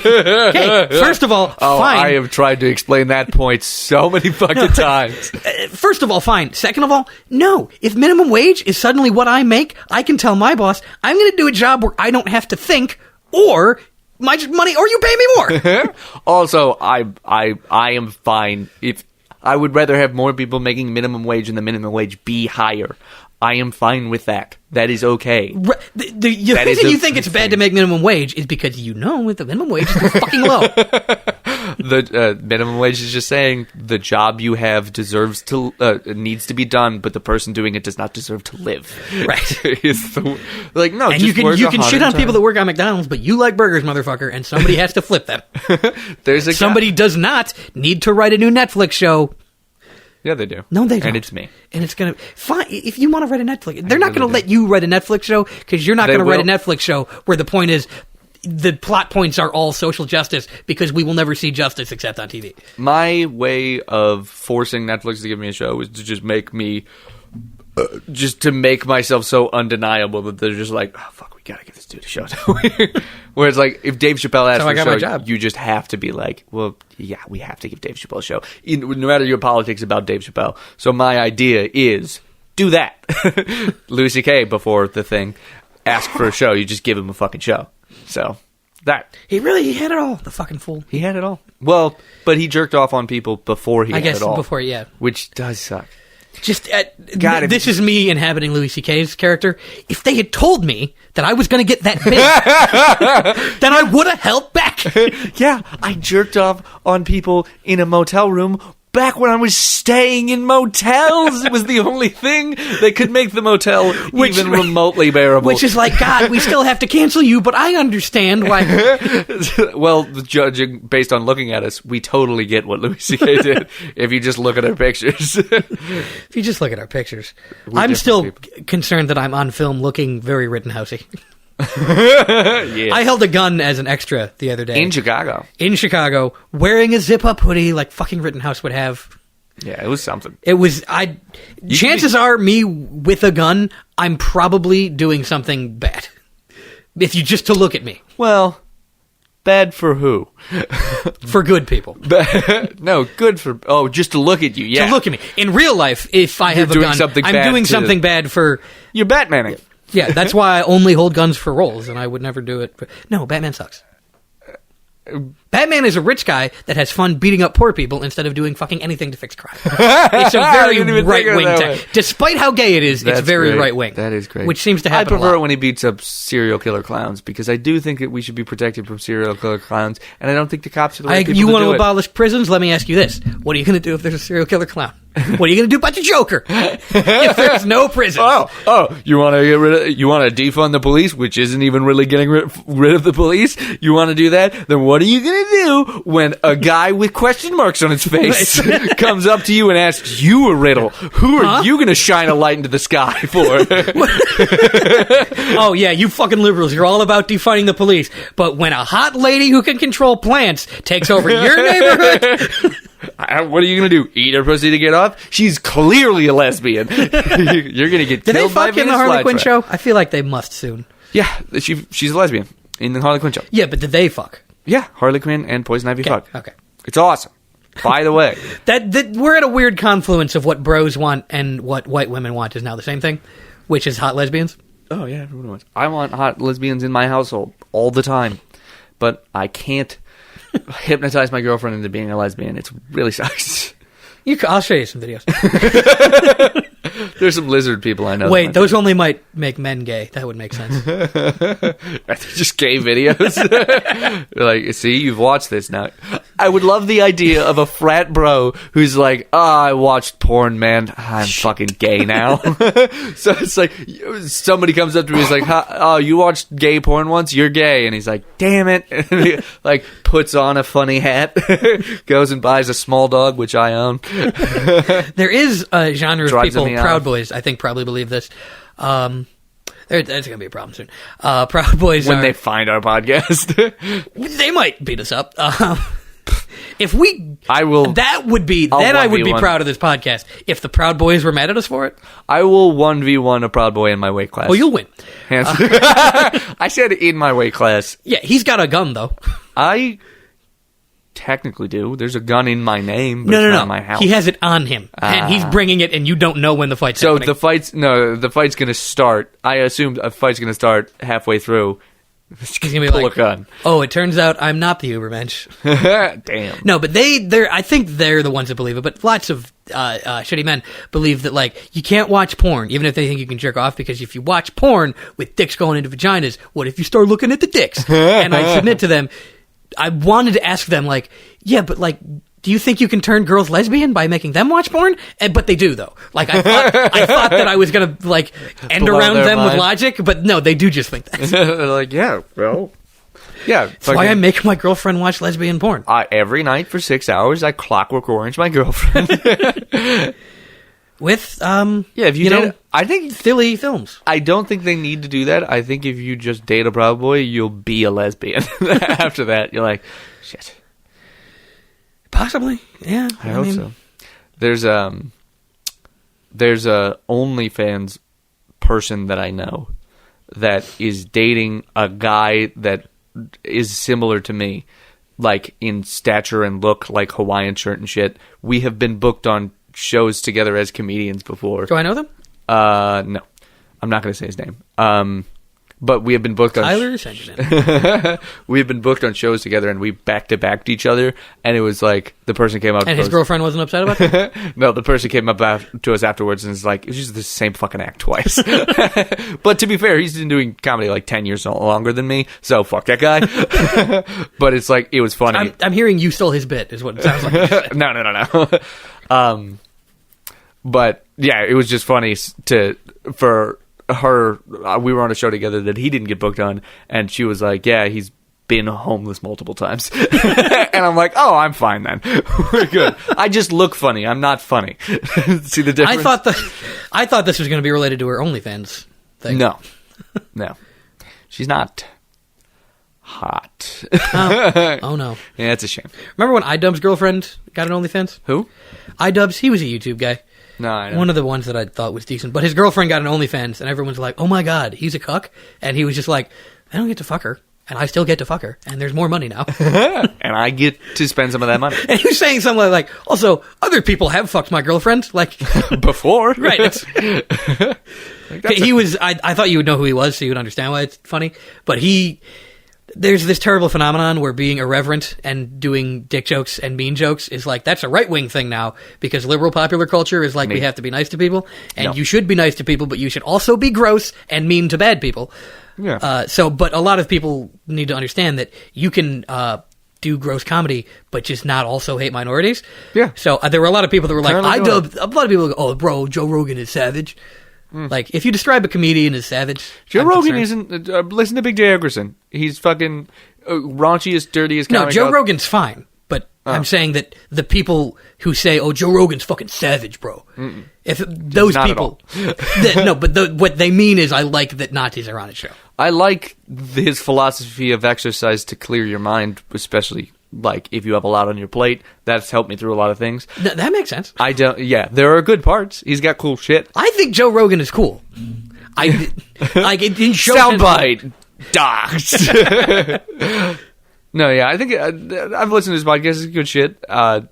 First of all, fine. I have tried to explain that point so many fucking times. First of all, fine. Second of all, no. If minimum wage is suddenly what I make, I can tell my boss I'm going to do a job where I don't have to think, or my money, or you pay me more. Also, I am fine if I would rather have more people making minimum wage and the minimum wage be higher. I am fine with that. That is okay. The reason you think it's bad to make minimum wage is because you know the minimum wage is fucking low. The minimum wage is just saying the job you have needs to be done, but the person doing it does not deserve to live. Right. No, and you can shit on people that work on McDonald's, but you like burgers, motherfucker, and somebody has to flip them. Somebody does not need to write a new Netflix show. Yeah, they do. No, they don't. And it's me. And it's going to... Fine, if you want to write a Netflix... They're not going to let you write a Netflix show, because you're not going to write a Netflix show where the point is... The plot points are all social justice, because we will never see justice except on TV. My way of forcing Netflix to give me a show is to just make me just to make myself so undeniable that they're just like, oh, fuck, we gotta give this dude a show. Whereas, like, if Dave Chappelle asked for a show, you just have to be like, well, yeah, we have to give Dave Chappelle a show. No matter your politics about Dave Chappelle. So my idea is, do that. Louis C.K., before the thing, asked for a show. You just give him a fucking show. So, that. He had it all, the fucking fool. He had it all. Well, but he jerked off on people before he had it all. Before, yeah. Which does suck. Just, this is me inhabiting Louis C.K.'s character. If they had told me that I was going to get that big, then I would have held back. Yeah, I jerked off on people in a motel room back when I was staying in motels. It was the only thing that could make the motel even remotely bearable. Which is like, God, we still have to cancel you, but I understand why. Well, judging based on looking at us, we totally get what Louis C.K. did if you just look at our pictures. If you just look at our pictures. I'm still concerned that I'm on film looking very Rittenhousey. Yeah. I held a gun as an extra the other day. In Chicago, wearing a zip-up hoodie like fucking Rittenhouse would have. Yeah, it was something. It was, chances are, me with a gun, I'm probably doing something bad. If you just to look at me. Well, bad for who? For good people. No, good for, just to look at you, yeah. To look at me. In real life, if I have a gun, I'm doing something bad for... You're Batmaning. Yeah, that's why I only hold guns for roles, and I would never do it. No, Batman sucks. Batman is a rich guy that has fun beating up poor people instead of doing fucking anything to fix crime. It's a very right-wing despite how gay it is, it's very right-wing. That is great. Which seems to happen I prefer it when he beats up serial killer clowns, because I do think that we should be protected from serial killer clowns, and I don't think the cops are the right people to do it. You want to abolish prisons? Let me ask you this. What are you going to do if there's a serial killer clown? What are you going to do about the Joker if there's no prison? You want to you want to defund the police, which isn't even really getting rid of the police? You want to do that? Then what are you going to do when a guy with question marks on his face comes up to you and asks you a riddle? Who are you going to shine a light into the sky for? Oh yeah, you fucking liberals, you're all about defunding the police, but when a hot lady who can control plants takes over your neighborhood... What are you going to do? Eat her pussy to get off? She's clearly a lesbian. You're going to get Did killed by they fuck in the Harley Quinn show? I feel like they must soon. Yeah, she's a lesbian in the Harley Quinn show. Yeah, but did they fuck? Yeah, Harley Quinn and Poison Ivy fuck. Okay. It's awesome. By the way. that we're at a weird confluence of what bros want and what white women want is now the same thing, which is hot lesbians. Oh, yeah, everyone wants. I want hot lesbians in my household all the time, but I can't hypnotize my girlfriend into being a lesbian. It really sucks. I'll show you some videos. There's some lizard people I know. Wait, those only might make men gay. That would make sense. Just gay videos. Like, see, you've watched this now. I would love the idea of a frat bro who's like, I watched porn, man. I'm fucking gay now. So it's like, somebody comes up to me, he's like, oh, you watched gay porn once? You're gay. And he's like, damn it. And he, like, puts on a funny hat, goes and buys a small dog, which I own. There is a genre of people, Proud Boys, I think probably believe this. That's going to be a problem soon. Proud Boys when they find our podcast. They might beat us up. If we... I will... That would be... Then I would be proud of this podcast. If the Proud Boys were mad at us for it. I will 1v1 a Proud Boy in my weight class. Oh, you'll win. I said in my weight class. Yeah, he's got a gun, though. I technically do. There's a gun in my name, but it's not in my house. He has it on him, and he's bringing it, and you don't know when the fight's happening. So the fight's going to start. I assume a fight's going to start halfway through. He's going to be like, a gun. Oh, it turns out I'm not the Ubermensch. Damn. No, but I think they're the ones that believe it, but lots of shitty men believe that, like, you can't watch porn, even if they think you can jerk off, because if you watch porn with dicks going into vaginas, what if you start looking at the dicks? And I submit to them, I wanted to ask them, like, yeah, but, like, do you think you can turn girls lesbian by making them watch porn? But they do, though. Like, I thought that I was going to, like, end around them with logic, but no, they do just think that. They're like, yeah, bro. Yeah. That's why I make my girlfriend watch lesbian porn. Every night for 6 hours, I clockwork orange my girlfriend. With, if you know, I think silly films. I don't think they need to do that. I think if you just date a Proud Boy, you'll be a lesbian. After that, you're like, shit. Possibly, yeah. I hope so. There's there's a OnlyFans person that I know that is dating a guy that is similar to me, like in stature and look, like Hawaiian shirt and shit. We have been booked on shows together as comedians before. Do I know them? No. I'm not going to say his name. But we have been booked on... Tyler Senderson. We have been booked on shows together, and we back-to-backed each other, and it was like, the person came up... And his girlfriend wasn't upset about that? No, the person came up to us afterwards and was like, it was just the same fucking act twice. But to be fair, he's been doing comedy like 10 years longer than me, so fuck that guy. But it's like, it was funny. I'm hearing you stole his bit, is what it sounds like. No. But, yeah, it was just funny for her, we were on a show together that he didn't get booked on, and she was like, yeah, he's been homeless multiple times. And I'm like, oh, I'm fine then. We're good. I just look funny. I'm not funny. See the difference? I thought this was going to be related to her OnlyFans thing. No. She's not hot. Oh no. Yeah, it's a shame. Remember when iDubbbz's girlfriend got an OnlyFans? Who? iDubbbz, he was a YouTube guy. No, I know. One of the ones that I thought was decent. But his girlfriend got an OnlyFans, and everyone's like, oh my god, he's a cuck? And he was just like, I don't get to fuck her, and I still get to fuck her, and there's more money now. And I get to spend some of that money. And he was saying something like, also, other people have fucked my girlfriend. Like, before. Right. I thought you would know who he was, so you would understand why it's funny. But there's this terrible phenomenon where being irreverent and doing dick jokes and mean jokes is like, that's a right-wing thing now, because liberal popular culture is like, we have to be nice to people, and you should be nice to people, but you should also be gross and mean to bad people. Yeah. But a lot of people need to understand that you can do gross comedy, but just not also hate minorities. Yeah. So there were a lot of people that were like, Apparently a lot of people go, oh, bro, Joe Rogan is savage. Like, if you describe a comedian as savage... Joe Rogan isn't... listen to Big J. Ogerson. He's fucking raunchiest, dirtiest comic. No, Joe Rogan's fine, but I'm saying that the people who say, oh, Joe Rogan's fucking savage, bro. If those Not people... what they mean is, I like that Nazis are on his show. I like his philosophy of exercise to clear your mind, especially... like, if you have a lot on your plate, that's helped me through a lot of things. That makes sense. There are good parts. He's got cool shit. I think Joe Rogan is cool. It didn't show... Soundbite! Docs! No, yeah, I think I've listened to his podcast. It's good shit. I've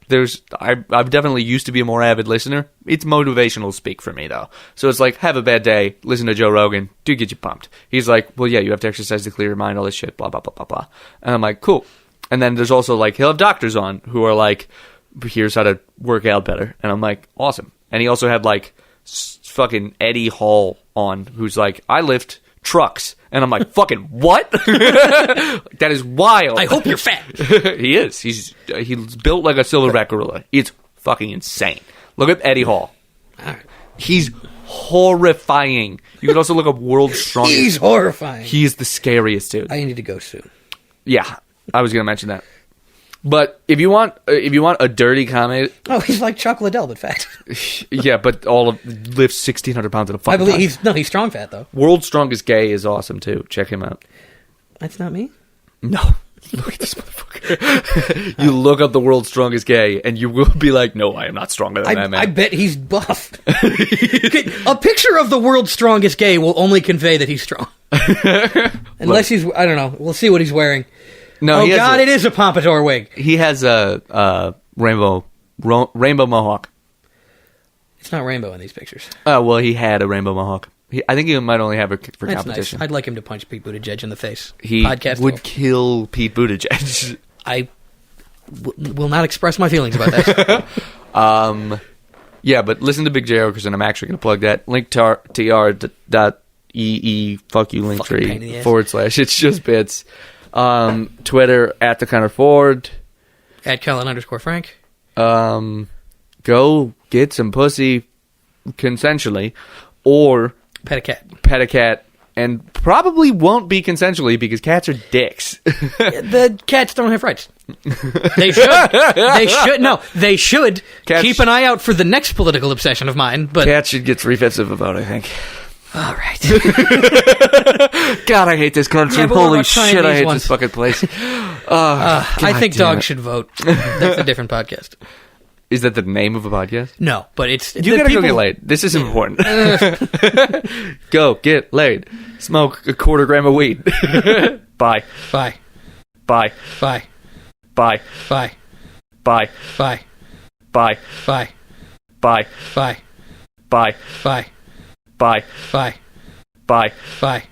definitely used to be a more avid listener. It's motivational speak for me, though. So it's like, have a bad day, listen to Joe Rogan, do get you pumped. He's like, well, yeah, you have to exercise to clear your mind, all this shit, blah, blah, blah, blah, blah. And I'm like, cool. And then there's also, like, he'll have doctors on who are like, here's how to work out better. And I'm like, awesome. And he also had, like, fucking Eddie Hall on, who's like, I lift trucks. And I'm like, fucking what? That is wild. I hope you're fat. He is. He's built like a silverback gorilla. It's fucking insane. Look at Eddie Hall. He's horrifying. You can also look up World's Strongest. He's horrifying. He's the scariest dude. I need to go soon. Yeah. I was going to mention that. But if you want a dirty comedy... Oh, he's like Chuck Liddell, but fat. Yeah, but lifts 1,600 pounds in a fucking I believe he's strong fat, though. World's Strongest Gay is awesome, too. Check him out. That's not me? No. Look at this motherfucker. You look up the World's Strongest Gay, and you will be like, no, I am not stronger than that man. I bet he's buff. A picture of the World's Strongest Gay will only convay that he's strong. Unless he's... I don't know. We'll see what he's wearing. No, oh God! It is a pompadour wig. He has a rainbow mohawk. It's not rainbow in these pictures. Oh well, he had a rainbow mohawk. I think he might only have it for competition. Nice. I'd like him to punch Pete Buttigieg in the face. He would kill Pete Buttigieg. I will not express my feelings about that. Yeah, but listen to Big J. Ogerson. I'm actually going to plug that. linktr.ee fuck you linktree / it's just bits. Twitter at the Connor Ford, at Kellen_Frank. Go get some pussy consensually, or pet a cat, and probably won't be consensually because cats are dicks. The cats don't have rights. They should. No, they should. Cats keep an eye out for the next political obsession of mine. But cats should get 3/5 of a vote, I think. All right. God, I hate this country. Yeah, holy shit, I hate this fucking place. I think dogs should vote. That's a different podcast. Is that the name of a podcast? No, but it's You gotta go get laid. This is important. Go get laid. Smoke a quarter gram of weed. Bye. Bye. Bye. Bye. Bye. Bye. Bye. Bye. Bye. Bye. Bye. Bye. Bye. Bye. Bye. Bye. Bye. Bye.